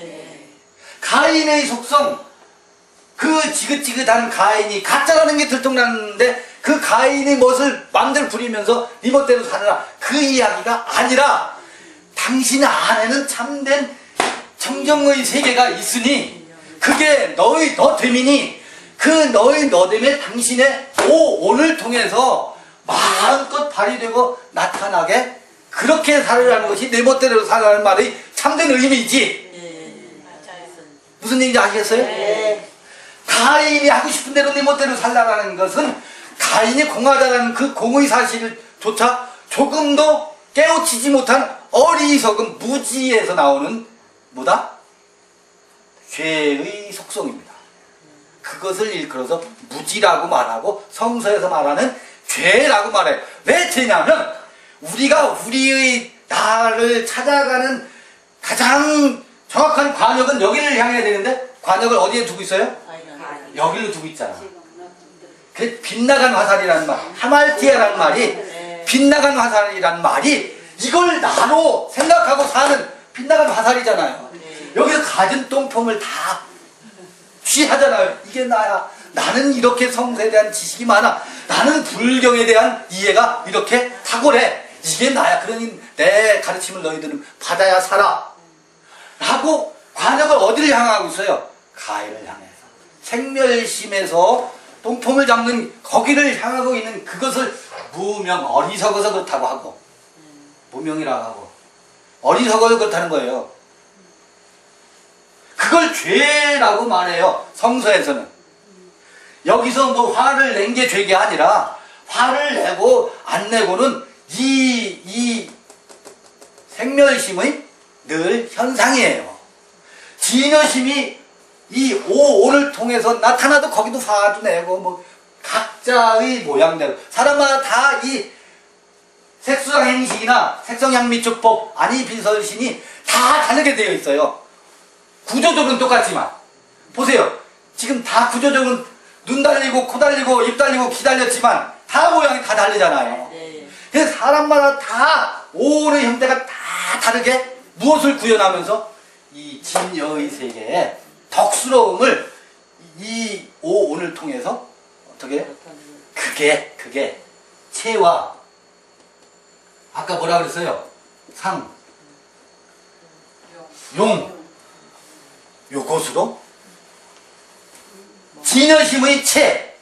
가인의 속성, 그 지긋지긋한 가인이 가짜라는 게 들통났는데 그 가인의 멋을 마음대로 부리면서 네 멋대로 살아라, 그 이야기가 아니라 당신 안에는 참된 청정의 세계가 있으니 그게 너의 너됨이니 그 너의 너됨에 당신의 오온을 통해서 마음껏 발휘되고 나타나게 그렇게 살으라는 것이 내 멋대로 살라는 말의 참된 의미이지. 무슨 얘기인지 아시겠어요? 네. 가인이 하고 싶은 대로 내 멋대로 살라는 것은 가인이 공하다는 그 공의 사실조차 조금도 깨우치지 못한 어리석은 무지에서 나오는 뭐다? 죄의 속성입니다. 그것을 일컬어서 무지라고 말하고 성서에서 말하는 죄라고 말해요. 왜 죄냐면 우리가 우리의 나를 찾아가는 가장 정확한 관역은 여기를 향해야 되는데 관역을 어디에 두고 있어요? 여기로 두고 있잖아. 그 빗나간 화살이라는 말, 하말티아라는 말이, 빗나간 화살이라는 말이 이걸 나로 생각하고 사는 빗나간 화살이잖아요. 여기서 가진 똥폼을 다 취하잖아요. 이게 나야. 나는 이렇게 성서에 대한 지식이 많아. 나는 불경에 대한 이해가 이렇게 탁월해. 이게 나야. 그러니 내 가르침을 너희들은 받아야 살아. 라고 관역을 어디를 향하고 있어요? 가인을 향해서. 생멸심에서 똥폼을 잡는 거기를 향하고 있는 그것을 무명, 어리석어서 그렇다고 하고, 무명이라고 하고, 어리석어서 그렇다는 거예요. 그걸 죄라고 말해요. 성서에서는. 여기서 뭐 화를 낸 게 죄가 아니라 화를 내고 안 내고는 이 생멸심의 늘 현상이에요. 진여심이 이 오온을 통해서 나타나도 거기도 화도 내고 뭐 각자의 모양대로 사람마다 다 이 색수상 행식이나 색성향미축법 안이빈설신이 다 다르게 되어 있어요. 구조적으로는 똑같지만 보세요. 지금 다 구조적으로는 눈 달리고 코 달리고 입 달리고 귀 달렸지만 다 모양이 다 다르잖아요. 그래서 사람마다 다 오온의 형태가 다 다르게 무엇을 구현하면서 이 진여의 세계에 덕스러움을 이 오온을 통해서 어떻게 그게 체와 아까 뭐라 그랬어요? 상, 용, 요것으로 진여심의 체,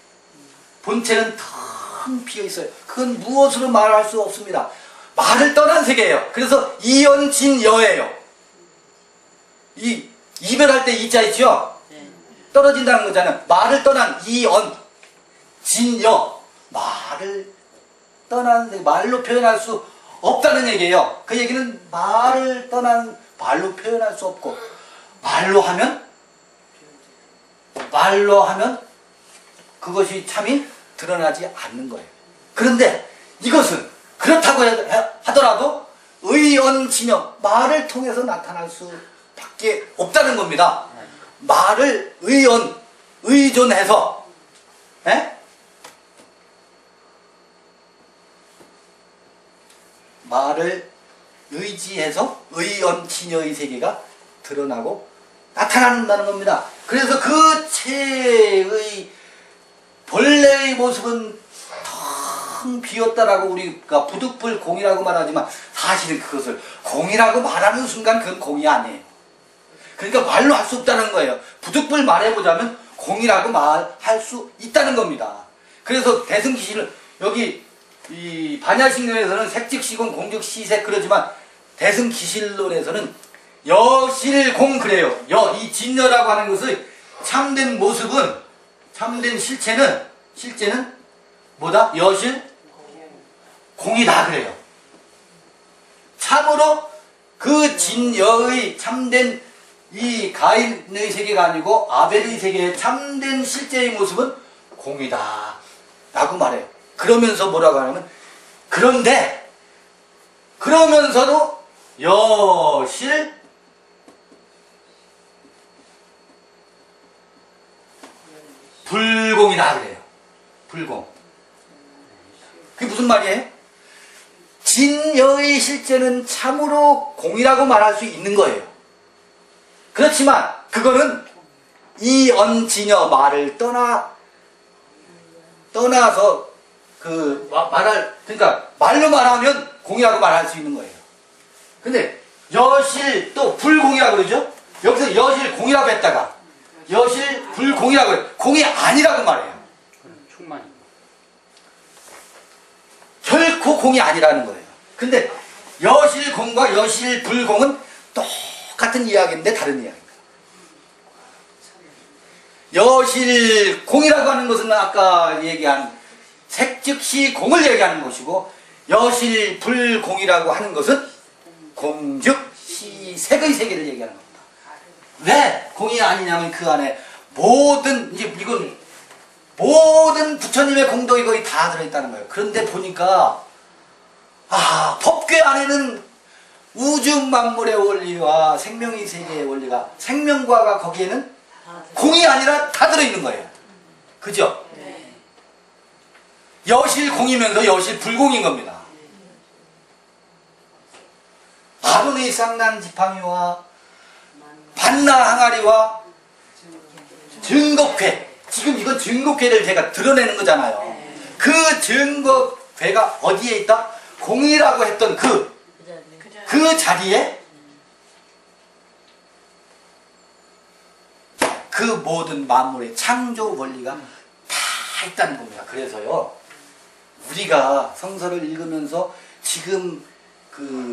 본체는 텅 비어 있어요. 그건 무엇으로 말할 수 없습니다. 말을 떠난 세계예요. 그래서 이연진여예요. 이 이별할 때 이자 있죠? 떨어진다는 거잖아요. 말을 떠난 이연 진여, 말을 떠난, 말로 표현할 수 없다는 얘기예요. 그 얘기는 말을 떠난, 말로 표현할 수 없고, 말로 하면 그것이 참이 드러나지 않는 거예요. 그런데 이것은 그렇다고 하더라도 의언진여, 말을 통해서 나타날 수밖에 없다는 겁니다. 말을 의존해서, 에? 말을 의지해서 의언진여의 세계가 드러나고 나타난다는 겁니다. 그래서 그 체의 본래의 모습은 텅 비었다라고 우리가 부득불 공이라고 말하지만 사실은 그것을 공이라고 말하는 순간 그건 공이 아니에요. 그러니까 말로 할 수 없다는 거예요. 부득불 말해보자면 공이라고 말할 수 있다는 겁니다. 그래서 대승기실을 여기 이 반야신론에서는 색즉시공 공즉시색 그러지만 대승기실론에서는 여실공 그래요. 이 진여라고 하는 것의 참된 모습은, 참된 실제는 뭐다? 여실공이다 그래요. 참으로 그 진여의 참된 이 가인의 세계가 아니고 아벨의 세계의 참된 실제의 모습은 공이다 라고 말해요. 그러면서 뭐라고 하냐면, 그런데 그러면서도 여실 불공이다 그래요. 불공. 그게 무슨 말이에요? 진여의 실제는 참으로 공이라고 말할 수 있는 거예요. 그렇지만 그거는 이언진여, 말을 떠나서 그러니까 말로 말하면 공이라고 말할 수 있는 거예요. 근데 여실 또 불공이라고 그러죠? 여기서 여실 공이라고 했다가 여실 불공이라고 해요. 공이 아니라고 말해요. 충만히. 결코 공이 아니라는 거예요. 근데 여실 공과 여실 불공은 똑같은 이야기인데 다른 이야기입니다. 여실 공이라고 하는 것은 아까 얘기한 색즉시 공을 얘기하는 것이고, 여실 불공이라고 하는 것은 공즉시 색의 세계를 얘기하는 겁니다. 왜 공이 아니냐면 그 안에 이건 모든 부처님의 공덕이 거의 다 들어있다는 거예요. 그런데 보니까 법궤 안에는 우주 만물의 원리와 생명의 세계의 원리가, 생명과가 거기에는 공이 아니라 다 들어있는 거예요. 그죠? 여실 공이면서 여실 불공인 겁니다. 아론의 쌍난 지팡이와 반나 항아리와 증거궤, 지금 이건 증거궤를 제가 드러내는 거잖아요. 그 증거궤가 어디에 있다? 공이라고 했던 그 자리에 그 모든 만물의 창조 원리가 다 있다는 겁니다. 그래서요, 우리가 성서를 읽으면서 지금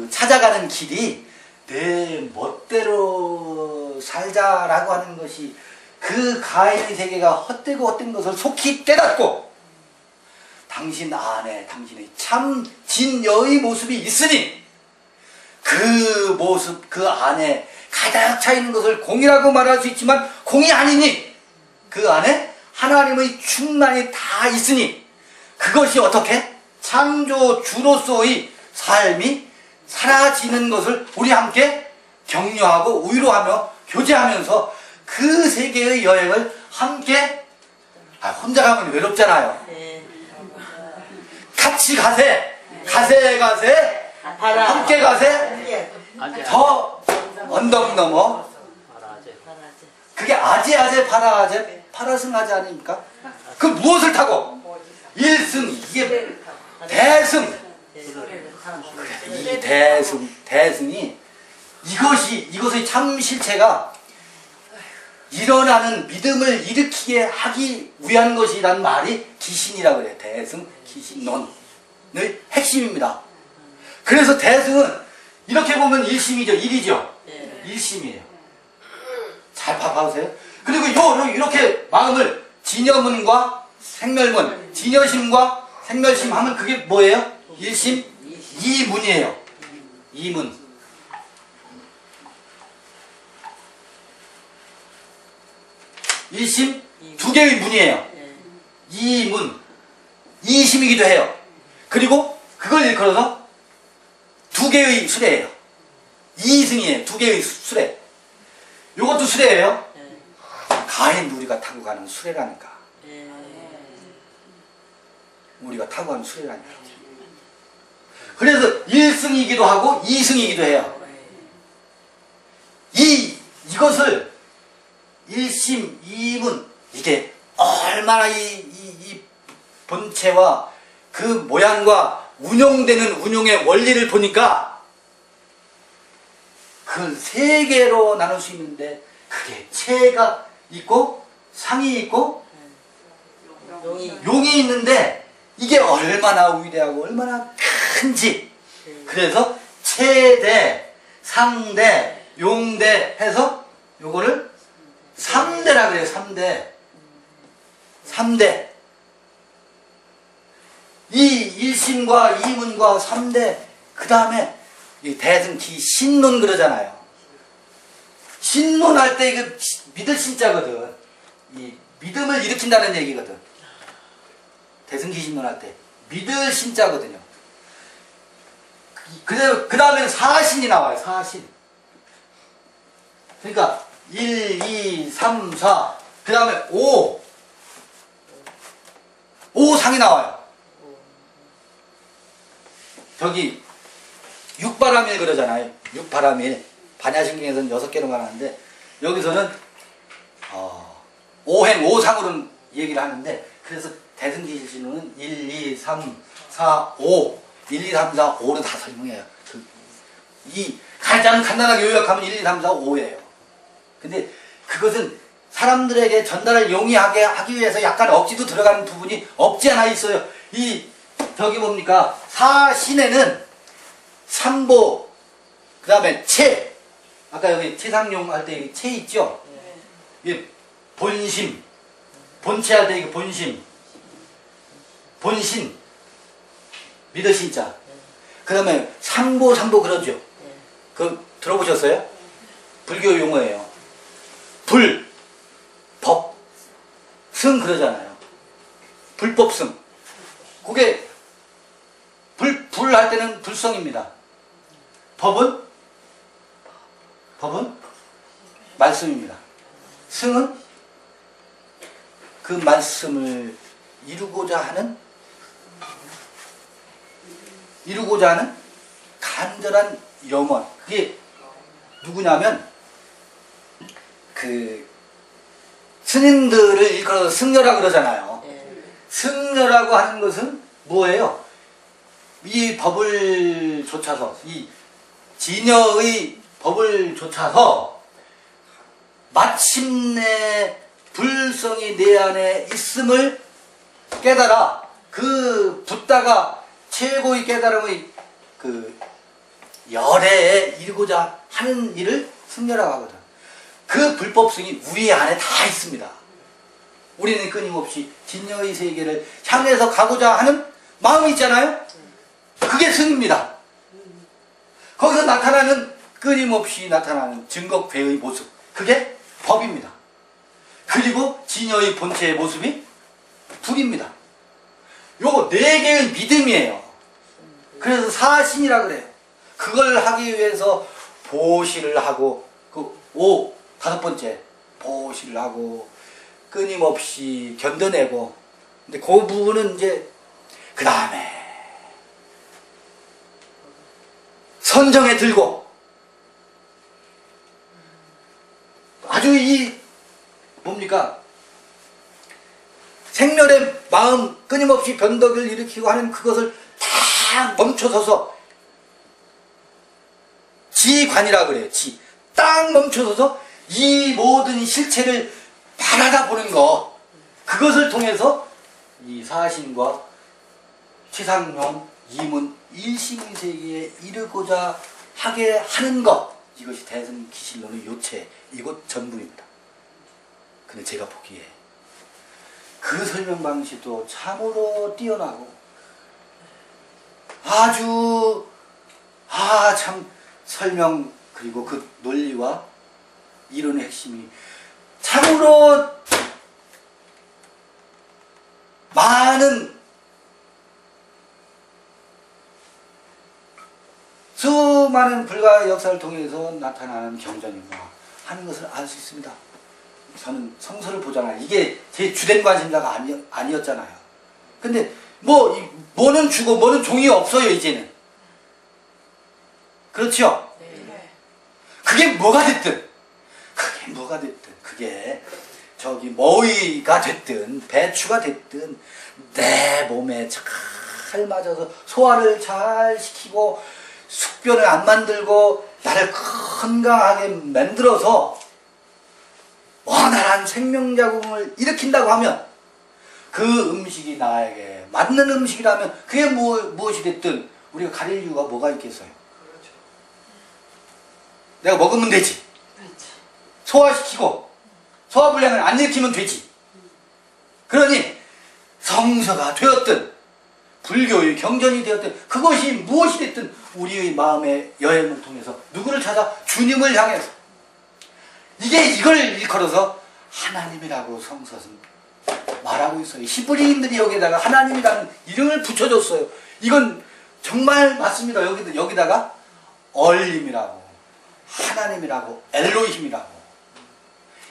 찾아가는 길이 내 멋대로 살자라고 하는 것이, 그 가인의 세계가 헛되고 것을 속히 깨닫고 당신 안에 당신의 참 진여의 모습이 있으니 그 모습, 그 안에 가득 차 있는 것을 공이라고 말할 수 있지만 공이 아니니 그 안에 하나님의 충만이 다 있으니 그것이 어떻게? 창조주로서의 삶이 사라지는 것을 우리 함께 격려하고 위로하며 교제하면서 그 세계의 여행을 함께, 혼자 가면 외롭잖아요. 같이 가세, 함께 가세, 저 언덕 넘어. 그게 아제아제 파라아제 파라승아제 아닙니까? 그 무엇을 타고? 일승, 이게 대승, 이 대승이 이것의 참 실체가 일어나는 믿음을 일으키게 하기 위한 것이란 말이 기신이라고 그래요. 대승, 기신론의 핵심입니다. 그래서 대승은 이렇게 보면 일심이죠. 일이죠. 일심이에요. 잘 봐보세요. 그리고 이렇게 마음을 진여문과 생멸문, 진여심과 생멸심 하면 그게 뭐예요? 일심, 이문이에요. 이문. 일심 두 개의 문이에요. 이문. 이심이기도 해요. 그리고 그걸 일컬어서 두 개의 수레예요. 이승이에요. 두 개의 수레. 요것도 수레예요. 가인 우리가 타고 가는 수레라니까. 우리가 타고 가는 수레라니까. 그래서 1승이기도 하고 2승이기도 해요. 이것을 일심, 이문, 이게 얼마나 이 본체와 그 모양과 운용되는 운용의 원리를 보니까 그 세 개로 나눌 수 있는데 그게 체가 있고 상이 있고 용이 있는데 이게 얼마나 위대하고 얼마나 큰지. 그래서 체대, 상대, 용대 해서 요거를 3대라 그래요. 3대. 이 일심과 이문과 3대, 그 다음에 대승기 신론 그러잖아요. 신론할 때 이거 믿을 신자거든. 이 믿음을 일으킨다는 얘기거든. 대승기 신론할 때 믿을 신자거든요. 그 다음에는 사신이 나와요. 사신. 그러니까 1, 2, 3, 4, 그 다음에 5상이 나와요. 저기 육바람일 그러잖아요. 육바람일. 반야신경에서는 6개로 말하는데 여기서는 오행, 5상으로는 얘기를 하는데, 그래서 대승기신론은 1, 2, 3, 4, 5 1, 2, 3, 4, 5로 다 설명해요. 이 가장 간단하게 요약하면 1, 2, 3, 4, 5예요. 근데 그것은 사람들에게 전달을 용이하게 하기 위해서 약간 억지도 들어가는 부분이 없지 않아 있어요. 저기 뭡니까? 사신에는 삼보, 그 다음에 체, 아까 여기 체상용 할 때 체 있죠? 이 본심, 본체 할 때 이게 본심, 본신, 믿으신자. 그 다음에 삼보 그러죠? 그 들어보셨어요? 불교 용어예요. 불, 법, 승 그러잖아요. 불법승. 그게 불 할 때는 불성입니다. 법은 말씀입니다. 승은 그 말씀을 이루고자 하는 간절한 염원. 그게 누구냐면 그 스님들을 일컬어서 승려라고 그러잖아요. 승려라고 하는 것은 뭐예요? 이 법을 좇아서, 이 진여의 법을 좇아서 마침내 불성이 내 안에 있음을 깨달아 그 붓다가 최고의 깨달음의 그 열애에 이르고자 하는 일을 승려라고 하거든. 그 불법성이 우리 안에 다 있습니다. 우리는 끊임없이 진여의 세계를 향해서 가고자 하는 마음이 있잖아요. 그게 승입니다. 거기서 끊임없이 나타나는 증거괴의 모습, 그게 법입니다. 그리고 진여의 본체의 모습이 불입니다. 요거 4개의 믿음이에요. 그래서 사신이라 그래요. 그걸 하기 위해서 보시를 하고, 다섯 번째, 보시를 하고, 끊임없이 견뎌내고, 근데 그 부분은 이제, 그 다음에, 선정에 들고, 아주 뭡니까? 생멸의 마음, 끊임없이 변덕을 일으키고 하는 그것을 다 딱 멈춰서서 지관이라 그래요. 딱 멈춰서서 이 모든 실체를 바라다 보는 것, 그것을 통해서 이 사신과 최상용, 이문, 일심세계에 이르고자 하게 하는 것, 이것이 대승기실론의 요체, 이것 전부입니다. 근데 제가 보기에 그 설명 방식도 참으로 뛰어나고 아주 참 설명, 그리고 그 논리와 이론의 핵심이 참으로 많은 수많은 불가의 역사를 통해서 나타나는 경전이구나 하는 것을 알 수 있습니다. 저는 성서를 보잖아요. 이게 제 주된 관심사가 아니었잖아요. 근데 뭐는 주고 뭐는 종이 없어요, 이제는. 그렇죠? 네. 그게 뭐가 됐든 그게 저기 머위가 됐든 배추가 됐든 내 몸에 잘 맞아서 소화를 잘 시키고 숙변을 안 만들고 나를 건강하게 만들어서 원활한 생명자궁을 일으킨다고 하면 그 음식이 나에게 맞는 음식이라면 그게 무엇이 됐든 우리가 가릴 이유가 뭐가 있겠어요? 그렇죠. 내가 먹으면 되지. 그렇죠. 소화시키고 소화불량을 안 일으키면 되지. 그러니 성서가 되었든 불교의 경전이 되었든 그것이 무엇이 됐든 우리의 마음의 여행을 통해서 누구를 찾아? 주님을 향해서. 이걸 일컬어서 하나님이라고 성서는 말하고 있어요. 시브리인들이 여기다가 하나님이라는 이름을 붙여줬어요. 이건 정말 맞습니다. 여기다가 얼림이라고, 하나님이라고, 엘로힘이라고,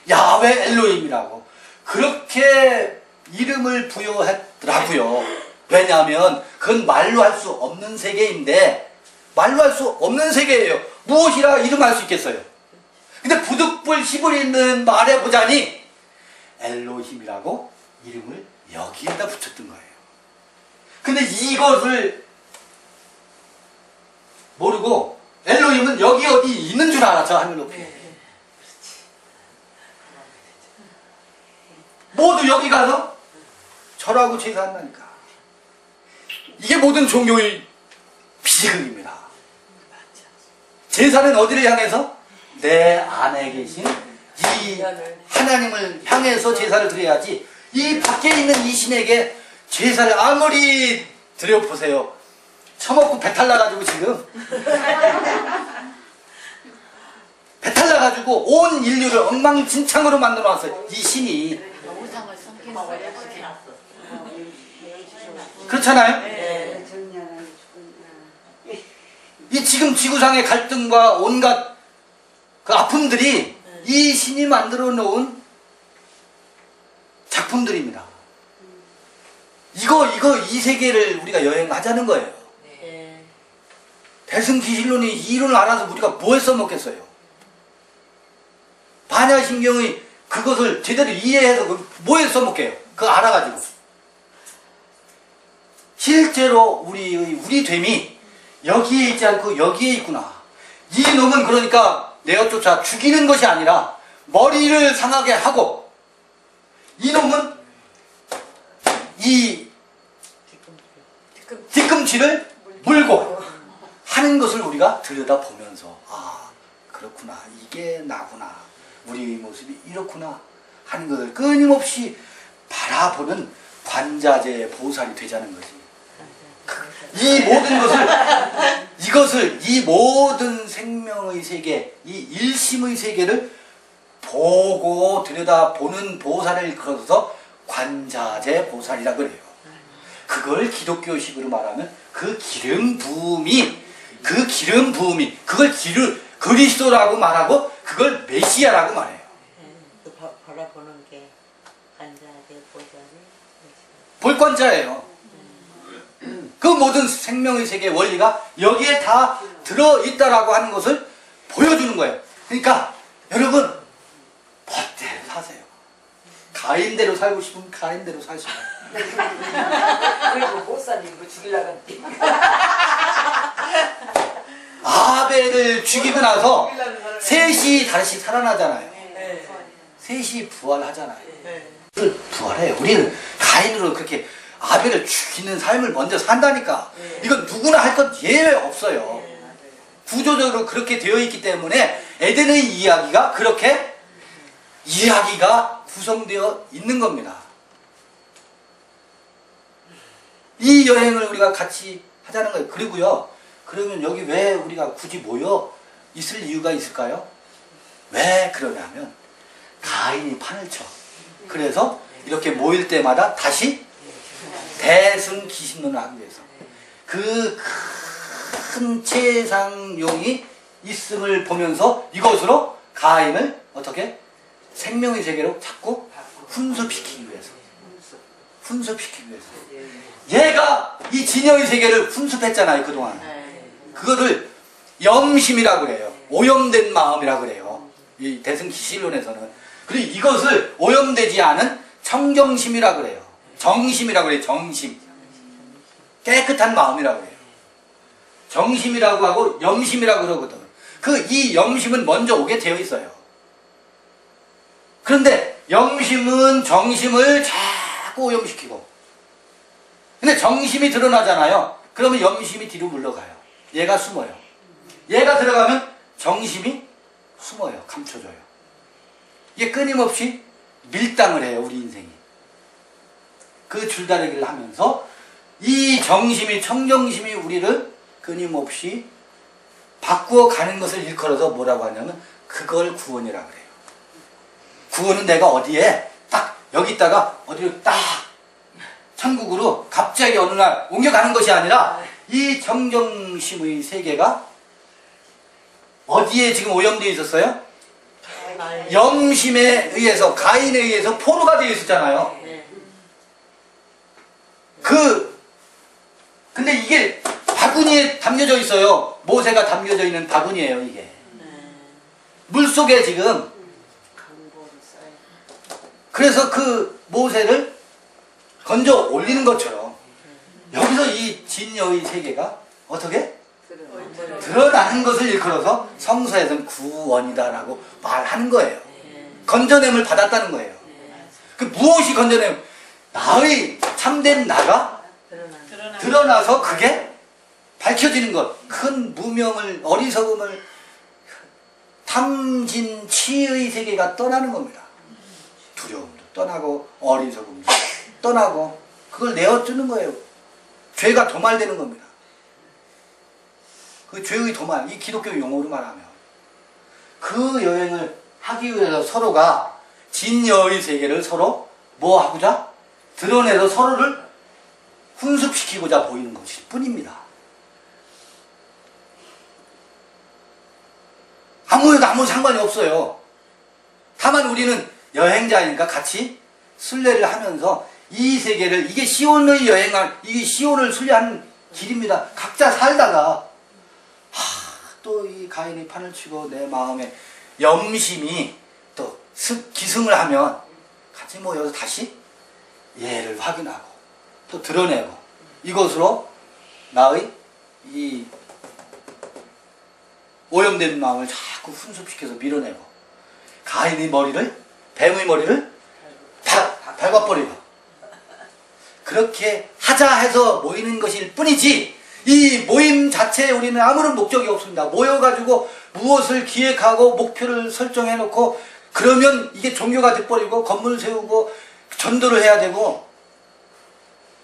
야훼 엘로힘이라고 그렇게 이름을 부여했더라고요. 왜냐하면 그건 말로 할 수 없는 세계인데, 말로 할 수 없는 세계예요. 무엇이라 이름할 수 있겠어요? 근데 부득불 시불이 있는 말해보자니 엘로힘이라고 이름을 여기에다 붙였던 거예요. 근데 이것을 모르고 엘로힘은 여기 어디 있는 줄 알아, 저 하늘 높이. 모두 여기 가서 절하고 제사한다니까. 이게 모든 종교의 비극입니다. 제사는 어디를 향해서? 내 안에 계신 이 하나님을 향해서 제사를 드려야지, 이 밖에 있는 이 신에게 제사를 아무리 드려보세요. 처먹고 배탈 나가지고 지금 배탈 나가지고 온 인류를 엉망진창으로 만들어 놨어요. 이 신이. 그렇잖아요? 이 지금 지구상의 갈등과 온갖 그 아픔들이 이 신이 만들어 놓은 작품들입니다. 이 세계를 우리가 여행하자는 거예요. 대승기실론이 이 이론을 알아서 우리가 뭐에 써먹겠어요? 반야심경의 그것을 제대로 이해해서 뭐에 써먹게요? 그거 알아가지고. 실제로 우리 됨이 여기에 있지 않고 여기에 있구나. 이 놈은 그러니까 내가 쫓아 죽이는 것이 아니라 머리를 상하게 하고, 이 놈은 이 뒤꿈치를 물고 하는 것을 우리가 들여다보면서, 아, 그렇구나, 이게 나구나, 우리의 모습이 이렇구나 하는 것을 끊임없이 바라보는 관자재 보살이 되자는 거지. 이 모든 이 모든 생명의 세계, 이 일심의 세계를 보고 들여다보는 보살을 일컬어서 관자재 보살이라 그래요. 그걸 기독교식으로 말하면 그 기름 부음이 그걸 그리스도라고 말하고 그걸 메시아라고 말해요. 바라보는 게 관자재 보살이 볼관자예요. 그 모든 생명의 세계의 원리가 여기에 다 들어있다라고 하는 것을 보여주는 거예요. 그러니까 여러분, 멋대로 사세요. 가인대로 살고 싶으면 가인대로 사시고. 그리고 못 살리고 죽이려고 아벨을 죽이고 나서 셋이 다시 살아나잖아요. 셋이 부활하잖아요. 부활해요. 우리는 가인으로 그렇게 아벨을 죽이는 삶을 먼저 산다니까. 이건 누구나 할 것 예외 없어요. 구조적으로 그렇게 되어 있기 때문에 에덴의 이야기가 그렇게 이야기가 구성되어 있는 겁니다. 이 여행을 우리가 같이 하자는 거예요. 그리고요, 그러면 여기 왜 우리가 굳이 모여 있을 이유가 있을까요? 왜 그러냐면 가인이 판을 쳐. 그래서 이렇게 모일 때마다 다시 대승기신론을 하기 위해서 그 큰 최상용이 있음을 보면서 이것으로 가인을 어떻게 생명의 세계로 자꾸 훈섭시키기 위해서 얘가 이 진여의 세계를 훈습했잖아요 그동안. 그거를 염심이라고 그래요. 오염된 마음이라고 그래요 이 대승기신론에서는. 그리고 이것을 오염되지 않은 청정심이라고 그래요. 정심이라고 그래요. 정심. 깨끗한 마음이라고 그래요. 정심이라고 하고 염심이라고 그러거든. 이 염심은 먼저 오게 되어 있어요. 그런데 염심은 정심을 자꾸 오염시키고, 근데 정심이 드러나잖아요. 그러면 염심이 뒤로 물러가요. 얘가 숨어요. 얘가 들어가면 정심이 숨어요. 감춰져요. 이게 끊임없이 밀당을 해요. 우리 인생이. 그 줄다리기를 하면서 이 정심이 청정심이 우리를 끊임없이 바꾸어 가는 것을 일컬어서 뭐라고 하냐면 그걸 구원이라고 그래요. 구원은 내가 어디에 딱 여기 있다가 어디로 딱 천국으로 갑자기 어느 날 옮겨가는 것이 아니라 이 정정심의 세계가 어디에 지금 오염되어 있었어요? 염심에 의해서, 가인에 의해서 포로가 되어 있었잖아요. 근데 이게 바구니에 담겨져 있어요. 모세가 담겨져 있는 바구니예요, 이게. 물속에 지금. 그래서 그 모세를 건져 올리는 것처럼 여기서 이 진여의 세계가 어떻게? 드러나는 것을 일컬어서 성서에서는 구원이다라고 말하는 거예요. 건져냄을 받았다는 거예요. 그 무엇이 건져냄? 나의 참된 나가 드러나서 그게 밝혀지는 것. 큰 무명을, 어리석음을, 탐진, 치의 세계가 떠나는 겁니다. 두려움도 떠나고 어리석음도 떠나고 그걸 내어주는 거예요. 죄가 도말되는 겁니다. 그 죄의 도말, 이 기독교 용어로 말하면 그 여행을 하기 위해서 서로가 진여의 세계를 서로 뭐 하고자? 드러내서 서로를 훈습시키고자 보이는 것일 뿐입니다. 아무 상관이 없어요. 다만 우리는 여행자니까 같이 순례를 하면서 이 세계를, 이게 시온의 여행을, 이게 시온을 순례하는 길입니다. 각자 살다가 또 이 가인이 판을 치고 내 마음에 염심이 또 기승을 하면 같이 모여서 다시 예를 확인하고 또 드러내고 이것으로 나의 이 오염된 마음을 자꾸 훈습시켜서 밀어내고 가인의 머리를, 뱀의 머리를 밟아버리고 그렇게 하자 해서 모이는 것일 뿐이지 이 모임 자체에 우리는 아무런 목적이 없습니다. 모여가지고 무엇을 기획하고 목표를 설정해놓고 그러면 이게 종교가 돼버리고 건물 세우고 전도를 해야 되고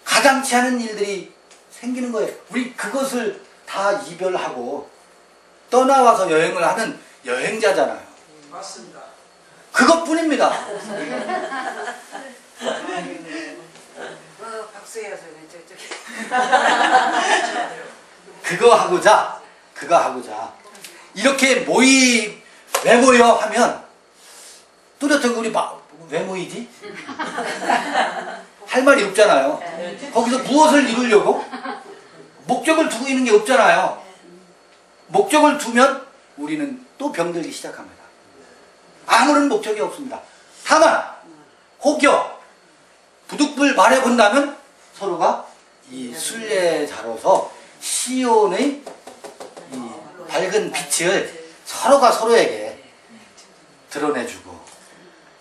가당치 않은 일들이 생기는 거예요. 우리 그것을 다 이별하고 떠나와서 여행을 하는 여행자잖아요. 맞습니다. 그것뿐입니다. 박수해야죠. 저기. 그거 하고자 이렇게 왜 모여 하면 뚜렷하게 우리 왜 모이지? 할 말이 없잖아요. 거기서 무엇을 이루려고? 목적을 두고 있는 게 없잖아요. 목적을 두면 우리는 또 병들기 시작합니다. 아무런 목적이 없습니다. 다만 혹여 부득불 말해본다면 서로가 이 순례자로서 시온의 이 밝은 빛을 서로가 서로에게 드러내주고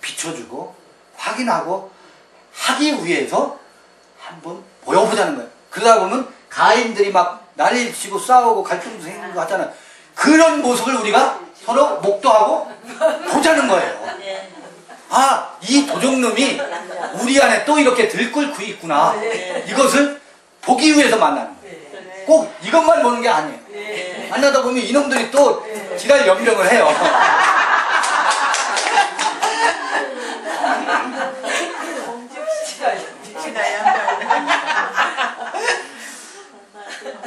비춰주고 확인하고 하기 위해서 한번 보여보자는 거예요. 그러다 보면 가인들이 막 난리 치고 싸우고 갈등도 생기고 하잖아요. 그런 모습을 우리가 서로 목도하고 보자는 거예요. 아, 이 도적놈이 우리 안에 또 이렇게 들끓고 있구나. 이것을 보기 위해서 만나는 거예요. 꼭 이것만 보는 게 아니에요. 만나다 보면 이놈들이 또 지랄 연병을 해요.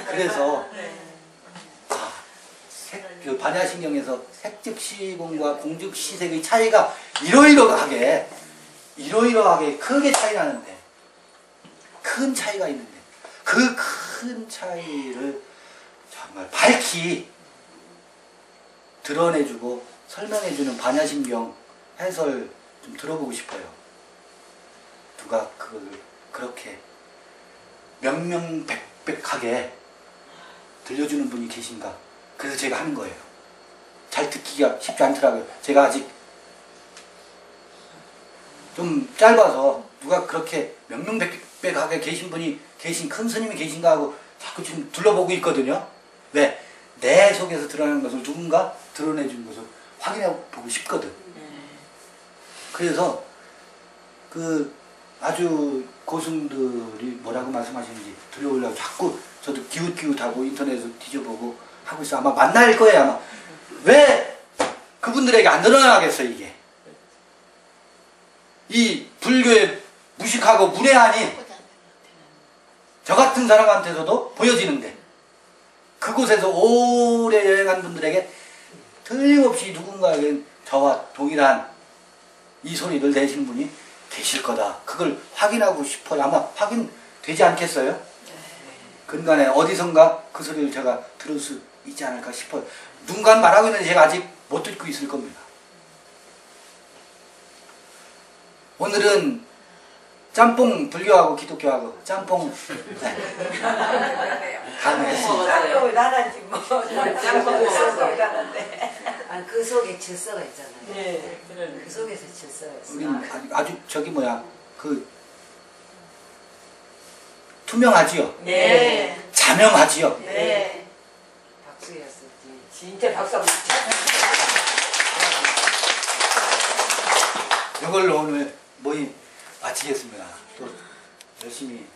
그래서 그 반야신경에서 색즉시공과 공즉시색의 차이가 이러이러하게 크게 차이 나는데, 큰 차이가 있는데 그 큰 차이를 정말 밝히 드러내주고 설명해주는 반야신경 해설 좀 들어보고 싶어요. 누가 그걸 그렇게 명명백백하게 들려주는 분이 계신가? 그래서 제가 하는 거예요. 잘 듣기가 쉽지 않더라고요. 제가 아직 좀 짧아서 누가 그렇게 명명백백하게 계신 분이 큰 스님이 계신가 하고 자꾸 지금 둘러보고 있거든요. 왜? 내 속에서 드러나는 것을 누군가 드러내 주는 것을 확인해 보고 싶거든. 그래서 그 아주 고승들이 뭐라고 말씀하시는지 들어보려고 자꾸 저도 기웃기웃하고 인터넷에서 뒤져보고 하고 있어. 아마 만날 거예요. 아마. 왜 그분들에게 안 드러나겠어 이게. 이 불교의 무식하고 무례하니 저 같은 사람한테서도 보여지는데, 그곳에서 오래 여행한 분들에게 틀림없이 누군가에게 저와 동일한 이 소리를 내신 분이 계실 거다. 그걸 확인하고 싶어요. 아마 확인되지 않겠어요? 근간에 어디선가 그 소리를 제가 들을 수 있지 않을까 싶어요. 누군가 말하고 있는데 제가 아직 못 듣고 있을 겁니다. 오늘은 짬뽕, 불교하고 기독교하고 짬뽕 가능했습니다. 나란지 뭐. 아, 그 속에 질서가 있잖아요. 네, 그 속에서 질서가 있어요. 우리는 아주 저기 뭐야 그 투명하지요. 네. 자명하지요. 네. 박수였었지. 진짜 박수 한번 이걸로 오늘 모임 마치겠습니다. 또 열심히